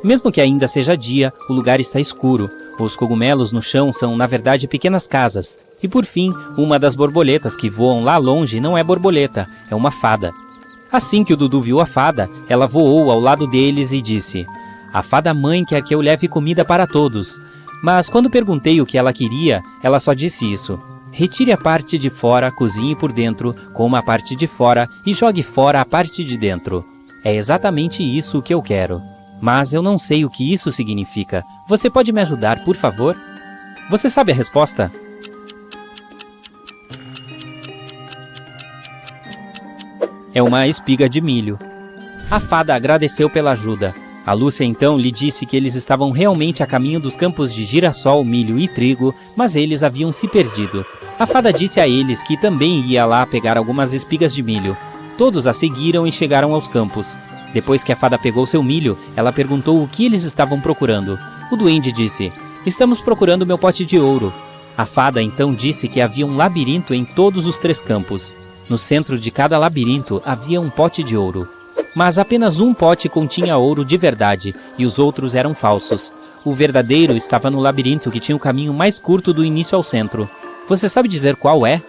Mesmo que ainda seja dia, o lugar está escuro. Os cogumelos no chão são, na verdade, pequenas casas. E por fim, uma das borboletas que voam lá longe não é borboleta, é uma fada. Assim que o Dudu viu a fada, ela voou ao lado deles e disse: a fada mãe quer que eu leve comida para todos. Mas quando perguntei o que ela queria, ela só disse isso: retire a parte de fora, cozinhe por dentro, coma a parte de fora e jogue fora a parte de dentro. É exatamente isso que eu quero. Mas eu não sei o que isso significa. Você pode me ajudar, por favor? Você sabe a resposta? É uma espiga de milho. A fada agradeceu pela ajuda. A Lúcia então lhe disse que eles estavam realmente a caminho dos campos de girassol, milho e trigo, mas eles haviam se perdido. A fada disse a eles que também ia lá pegar algumas espigas de milho. Todos a seguiram e chegaram aos campos. Depois que a fada pegou seu milho, ela perguntou o que eles estavam procurando. O duende disse: "Estamos procurando meu pote de ouro." A fada então disse que havia um labirinto em todos os 3 campos. No centro de cada labirinto havia um pote de ouro. Mas apenas um pote continha ouro de verdade, e os outros eram falsos. O verdadeiro estava no labirinto que tinha o caminho mais curto do início ao centro. Você sabe dizer qual é?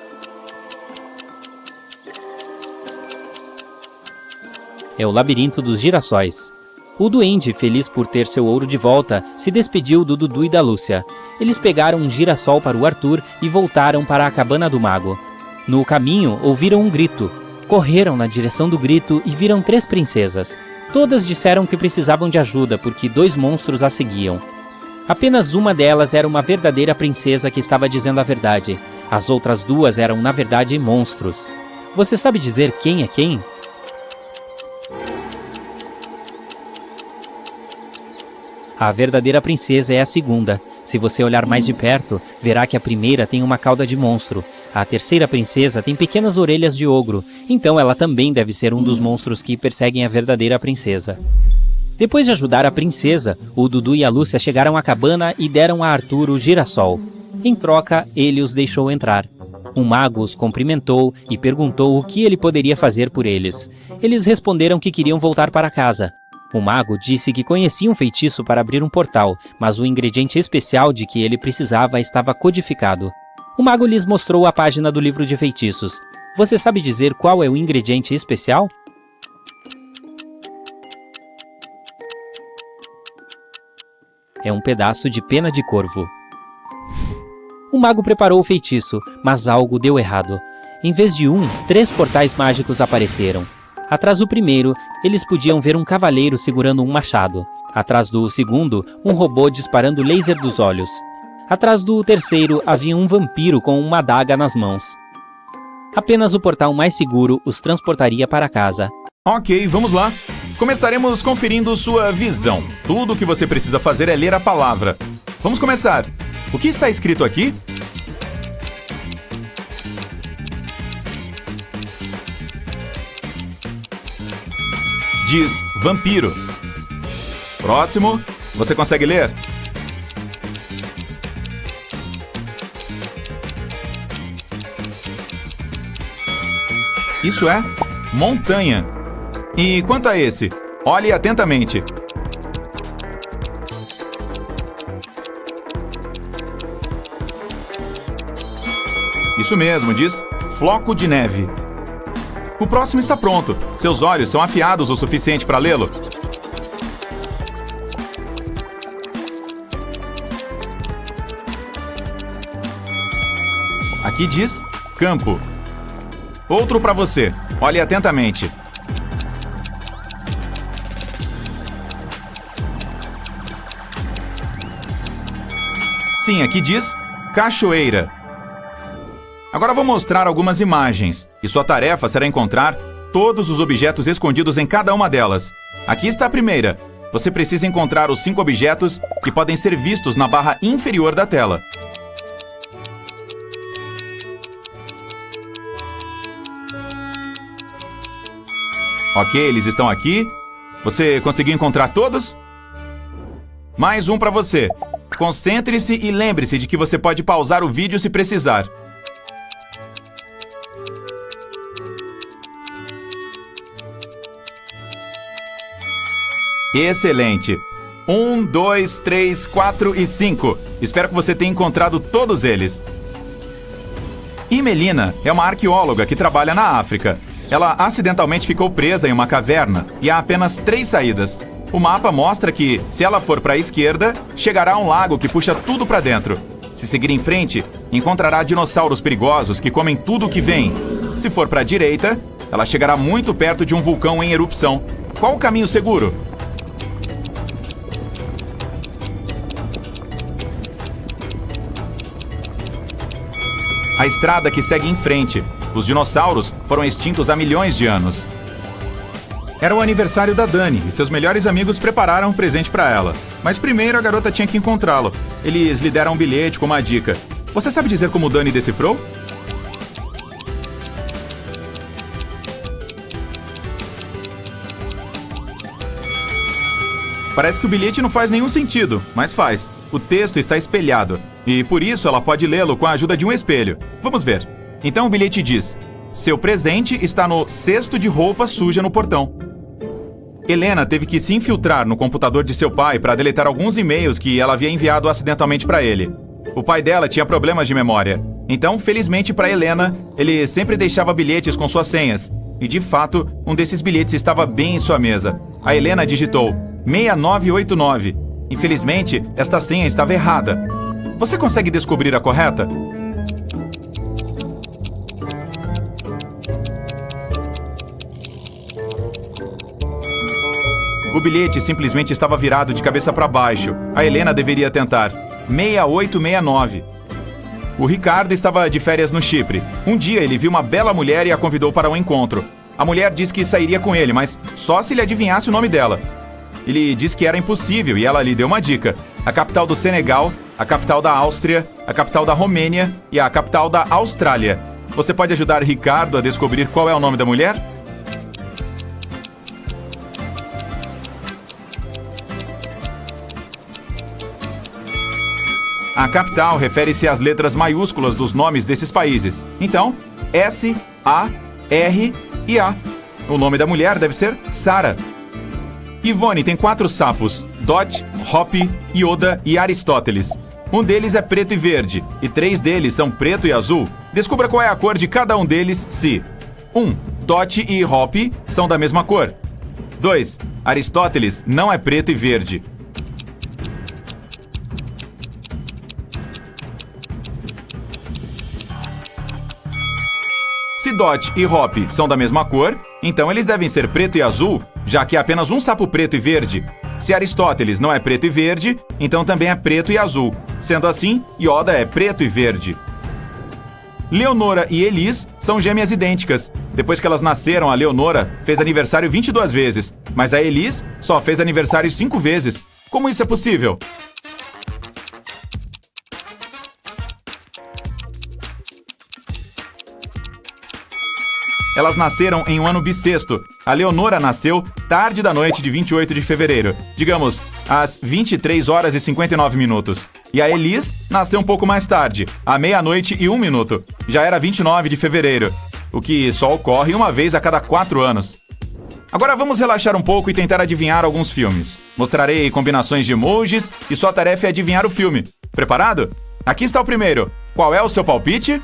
É o labirinto dos girassóis. O duende, feliz por ter seu ouro de volta, se despediu do Dudu e da Lúcia. Eles pegaram um girassol para o Arthur e voltaram para a cabana do mago. No caminho, ouviram um grito. Correram na direção do grito e viram 3 princesas. Todas disseram que precisavam de ajuda porque 2 monstros as seguiam. Apenas uma delas era uma verdadeira princesa que estava dizendo a verdade. As outras 2 eram, na verdade, monstros. Você sabe dizer quem é quem? A verdadeira princesa é a segunda. Se você olhar mais de perto, verá que a primeira tem uma cauda de monstro. A terceira princesa tem pequenas orelhas de ogro, então ela também deve ser um dos monstros que perseguem a verdadeira princesa. Depois de ajudar a princesa, o Dudu e a Lúcia chegaram à cabana e deram a Arthur o girassol. Em troca, ele os deixou entrar. O mago os cumprimentou e perguntou o que ele poderia fazer por eles. Eles responderam que queriam voltar para casa. O mago disse que conhecia um feitiço para abrir um portal, mas o ingrediente especial de que ele precisava estava codificado. O mago lhes mostrou a página do livro de feitiços. Você sabe dizer qual é o ingrediente especial? É um pedaço de pena de corvo. O mago preparou o feitiço, mas algo deu errado. Em vez de 3 portais mágicos apareceram. Atrás do primeiro, eles podiam ver um cavaleiro segurando um machado. Atrás do segundo, um robô disparando laser dos olhos. Atrás do terceiro, havia um vampiro com uma adaga nas mãos. Apenas o portal mais seguro os transportaria para casa. Ok, vamos lá. Começaremos conferindo sua visão. Tudo o que você precisa fazer é ler a palavra. Vamos começar. O que está escrito aqui? Diz vampiro. Próximo. Você consegue ler? Isso é montanha. E quanto a esse? Olhe atentamente. Isso mesmo, diz floco de neve. O próximo está pronto. Seus olhos são afiados o suficiente para lê-lo? Aqui diz campo. Outro para você. Olhe atentamente. Sim, aqui diz cachoeira. Agora vou mostrar algumas imagens, e sua tarefa será encontrar todos os objetos escondidos em cada uma delas. Aqui está a primeira. Você precisa encontrar os 5 objetos que podem ser vistos na barra inferior da tela. Ok, eles estão aqui. Você conseguiu encontrar todos? Mais um para você. Concentre-se e lembre-se de que você pode pausar o vídeo se precisar. Excelente! 1, 2, 3, 4 e 5. Espero que você tenha encontrado todos eles. E Melina é uma arqueóloga que trabalha na África. Ela acidentalmente ficou presa em uma caverna e há apenas 3 saídas. O mapa mostra que, se ela for para a esquerda, chegará a um lago que puxa tudo para dentro. Se seguir em frente, encontrará dinossauros perigosos que comem tudo o que vem. Se for para a direita, ela chegará muito perto de um vulcão em erupção. Qual o caminho seguro? A estrada que segue em frente. Os dinossauros foram extintos há milhões de anos. Era o aniversário da Dani e seus melhores amigos prepararam um presente para ela. Mas primeiro a garota tinha que encontrá-lo. Eles lhe deram um bilhete com uma dica. Você sabe dizer como Dani decifrou? Parece que o bilhete não faz nenhum sentido, mas faz. O texto está espelhado, e por isso ela pode lê-lo com a ajuda de um espelho. Vamos ver. Então o bilhete diz: seu presente está no cesto de roupa suja no portão. Helena teve que se infiltrar no computador de seu pai para deletar alguns e-mails que ela havia enviado acidentalmente para ele. O pai dela tinha problemas de memória, então, felizmente para Helena, ele sempre deixava bilhetes com suas senhas. E de fato, um desses bilhetes estava bem em sua mesa. A Helena digitou 6989. Infelizmente, esta senha estava errada. Você consegue descobrir a correta? O bilhete simplesmente estava virado de cabeça para baixo. A Helena deveria tentar 6869. O Ricardo estava de férias no Chipre. Um dia ele viu uma bela mulher e a convidou para um encontro. A mulher disse que sairia com ele, mas só se ele adivinhasse o nome dela. Ele disse que era impossível e ela lhe deu uma dica: a capital do Senegal, a capital da Áustria, a capital da Romênia e a capital da Austrália. Você pode ajudar Ricardo a descobrir qual é o nome da mulher? A capital refere-se às letras maiúsculas dos nomes desses países. Então, S, A, R e A. O nome da mulher deve ser Sara. Ivone tem 4 sapos: Dot, Hop, Yoda e Aristóteles. Um deles é preto e verde, e 3 deles são preto e azul. Descubra qual é a cor de cada um deles se 1. Dot e Hop são da mesma cor. 2. Aristóteles não é preto e verde. Se Dot e Hop são da mesma cor, então eles devem ser preto e azul, já que há apenas um sapo preto e verde. Se Aristóteles não é preto e verde, então também é preto e azul. Sendo assim, Yoda é preto e verde. Leonora e Elis são gêmeas idênticas. Depois que elas nasceram, a Leonora fez aniversário 22 vezes, mas a Elis só fez aniversário 5 vezes. Como isso é possível? Elas nasceram em um ano bissexto. A Leonora nasceu tarde da noite de 28 de fevereiro, digamos, às 23 horas e 59 minutos. E a Elis nasceu um pouco mais tarde, à meia-noite e 1 minuto. Já era 29 de fevereiro, o que só ocorre uma vez a cada 4 anos. Agora vamos relaxar um pouco e tentar adivinhar alguns filmes. Mostrarei combinações de emojis e sua tarefa é adivinhar o filme. Preparado? Aqui está o primeiro. Qual é o seu palpite?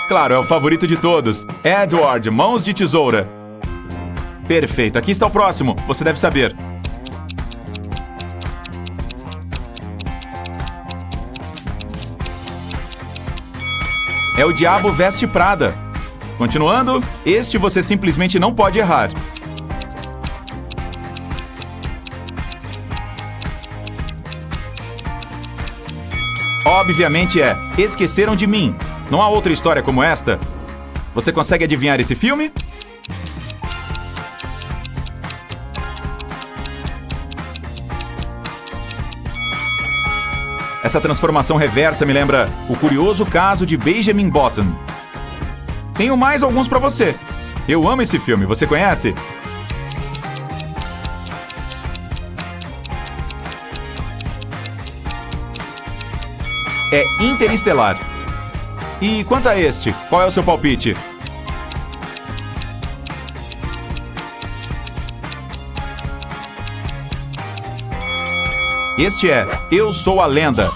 Claro, é o favorito de todos. Edward, Mãos de Tesoura. Perfeito, aqui está o próximo. Você deve saber. É o Diabo Veste Prada. Continuando, este você simplesmente não pode errar. Obviamente é Esqueceram de Mim. Não há outra história como esta? Você consegue adivinhar esse filme? Essa transformação reversa me lembra O Curioso Caso de Benjamin Button. Tenho mais alguns pra você. Eu amo esse filme, você conhece? É Interestelar. E quanto a este, qual é o seu palpite? Este é Eu Sou a Lenda.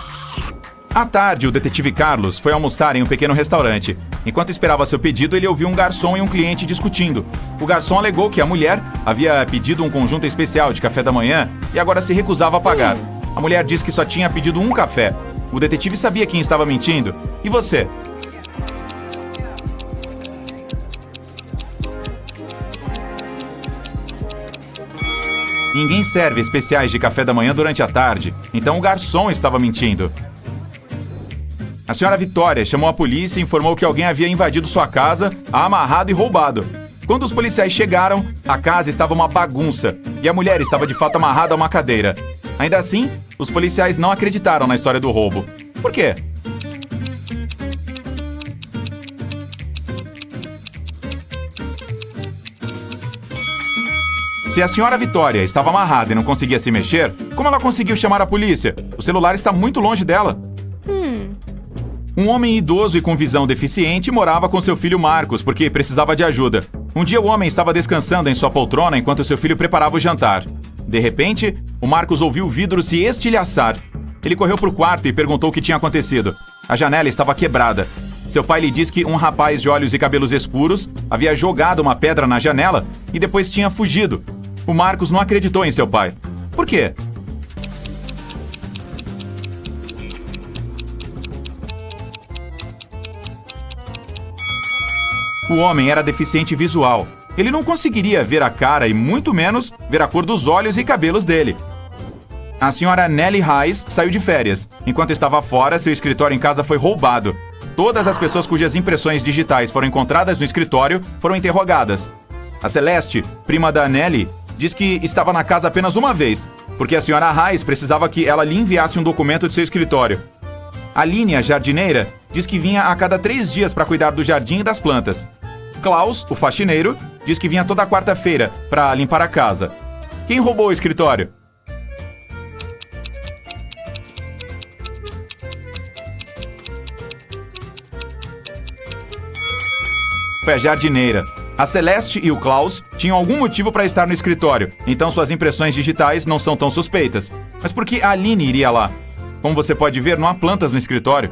À tarde, o detetive Carlos foi almoçar em um pequeno restaurante. Enquanto esperava seu pedido, ele ouviu um garçom e um cliente discutindo. O garçom alegou que a mulher havia pedido um conjunto especial de café da manhã e agora se recusava a pagar. A mulher disse que só tinha pedido um café. O detetive sabia quem estava mentindo. E você? Ninguém serve especiais de café da manhã durante a tarde, então o garçom estava mentindo. A senhora Vitória chamou a polícia e informou que alguém havia invadido sua casa, amarrado e roubado. Quando os policiais chegaram, a casa estava uma bagunça e a mulher estava de fato amarrada a uma cadeira. Ainda assim, os policiais não acreditaram na história do roubo. Por quê? Se a senhora Vitória estava amarrada e não conseguia se mexer, como ela conseguiu chamar a polícia? O celular está muito longe dela. Um homem idoso e com visão deficiente morava com seu filho Marcos porque precisava de ajuda. Um dia o homem estava descansando em sua poltrona enquanto seu filho preparava o jantar. De repente, o Marcos ouviu o vidro se estilhaçar. Ele correu para o quarto e perguntou o que tinha acontecido. A janela estava quebrada. Seu pai lhe disse que um rapaz de olhos e cabelos escuros havia jogado uma pedra na janela e depois tinha fugido. O Marcos não acreditou em seu pai. Por quê? O homem era deficiente visual. Ele não conseguiria ver a cara e muito menos ver a cor dos olhos e cabelos dele. A senhora Nellie Reis saiu de férias. Enquanto estava fora, seu escritório em casa foi roubado. Todas as pessoas cujas impressões digitais foram encontradas no escritório foram interrogadas. A Celeste, prima da Nellie, diz que estava na casa apenas uma vez, porque a senhora Reis precisava que ela lhe enviasse um documento de seu escritório. A Aline, a jardineira, diz que vinha a cada 3 dias para cuidar do jardim e das plantas. Klaus, o faxineiro, diz que vinha toda quarta-feira para limpar a casa. Quem roubou o escritório? Foi a jardineira. A Celeste e o Klaus tinham algum motivo para estar no escritório, então suas impressões digitais não são tão suspeitas. Mas por que a Aline iria lá? Como você pode ver, não há plantas no escritório.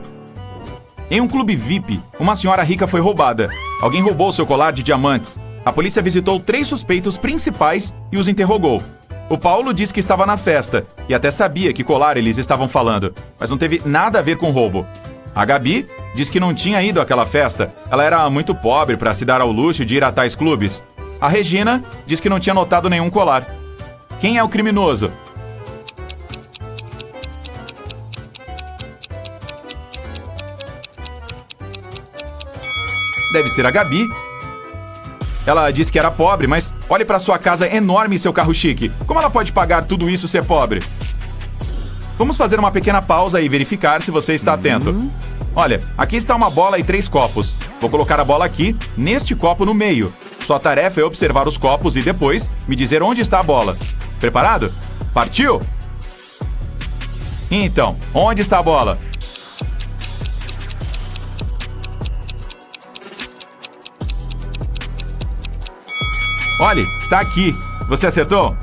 Em um clube VIP, uma senhora rica foi roubada. Alguém roubou seu colar de diamantes. A polícia visitou 3 suspeitos principais e os interrogou. O Paulo disse que estava na festa e até sabia que colar eles estavam falando, mas não teve nada a ver com roubo. A Gabi diz que não tinha ido àquela festa. Ela era muito pobre para se dar ao luxo de ir a tais clubes. A Regina diz que não tinha notado nenhum colar. Quem é o criminoso? Deve ser a Gabi. Ela disse que era pobre, mas olhe para sua casa enorme e seu carro chique. Como ela pode pagar tudo isso se é pobre? Vamos fazer uma pequena pausa e verificar se você está atento. Olha, aqui está uma bola e 3 copos. Vou colocar a bola aqui, neste copo no meio. Sua tarefa é observar os copos e depois me dizer onde está a bola. Preparado? Partiu? Então, onde está a bola? Olhe, está aqui. Você acertou?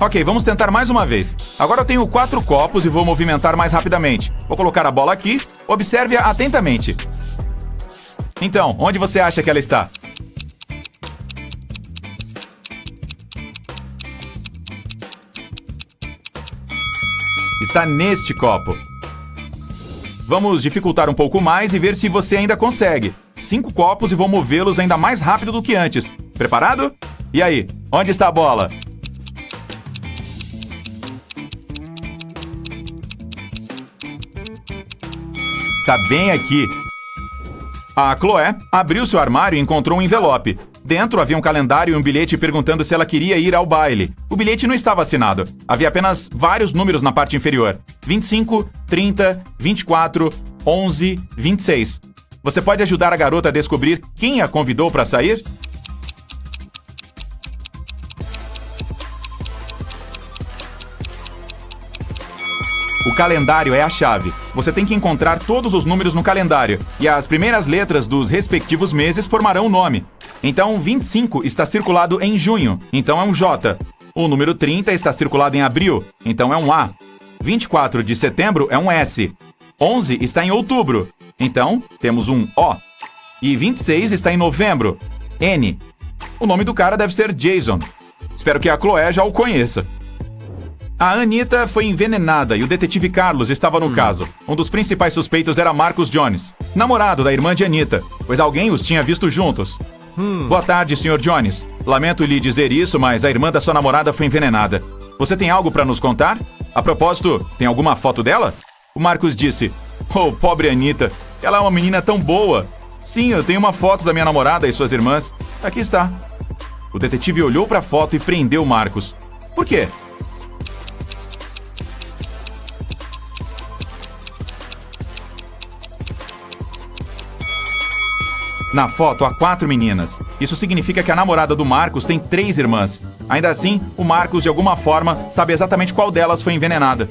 Ok, vamos tentar mais uma vez. Agora eu tenho 4 copos e vou movimentar mais rapidamente. Vou colocar a bola aqui. Observe-a atentamente. Então, onde você acha que ela está? Está neste copo. Vamos dificultar um pouco mais e ver se você ainda consegue. 5 copos e vou movê-los ainda mais rápido do que antes. Preparado? E aí, onde está a bola? Está bem aqui. A Chloé abriu seu armário e encontrou um envelope. Dentro havia um calendário e um bilhete perguntando se ela queria ir ao baile. O bilhete não estava assinado. Havia apenas vários números na parte inferior. 25, 30, 24, 11, 26. Você pode ajudar a garota a descobrir quem a convidou para sair? O calendário é a chave. Você tem que encontrar todos os números no calendário, e as primeiras letras dos respectivos meses formarão o nome. Então, 25 está circulado em junho, então é um J. O número 30 está circulado em abril, então é um A. 24 de setembro é um S. 11 está em outubro, então temos um O. E 26 está em novembro, N. O nome do cara deve ser Jason. Espero que a Chloé já o conheça. A Anitta foi envenenada e o detetive Carlos estava no caso. Um dos principais suspeitos era Marcus Jones, namorado da irmã de Anitta, pois alguém os tinha visto juntos. Boa tarde, Sr. Jones. Lamento lhe dizer isso, mas a irmã da sua namorada foi envenenada. Você tem algo para nos contar? A propósito, tem alguma foto dela? O Marcus disse: Oh, pobre Anitta. Ela é uma menina tão boa. Sim, eu tenho uma foto da minha namorada e suas irmãs. Aqui está. O detetive olhou para a foto e prendeu Marcos. Por quê? Na foto há 4 meninas. Isso significa que a namorada do Marcos tem 3 irmãs. Ainda assim, o Marcos, de alguma forma, sabe exatamente qual delas foi envenenada.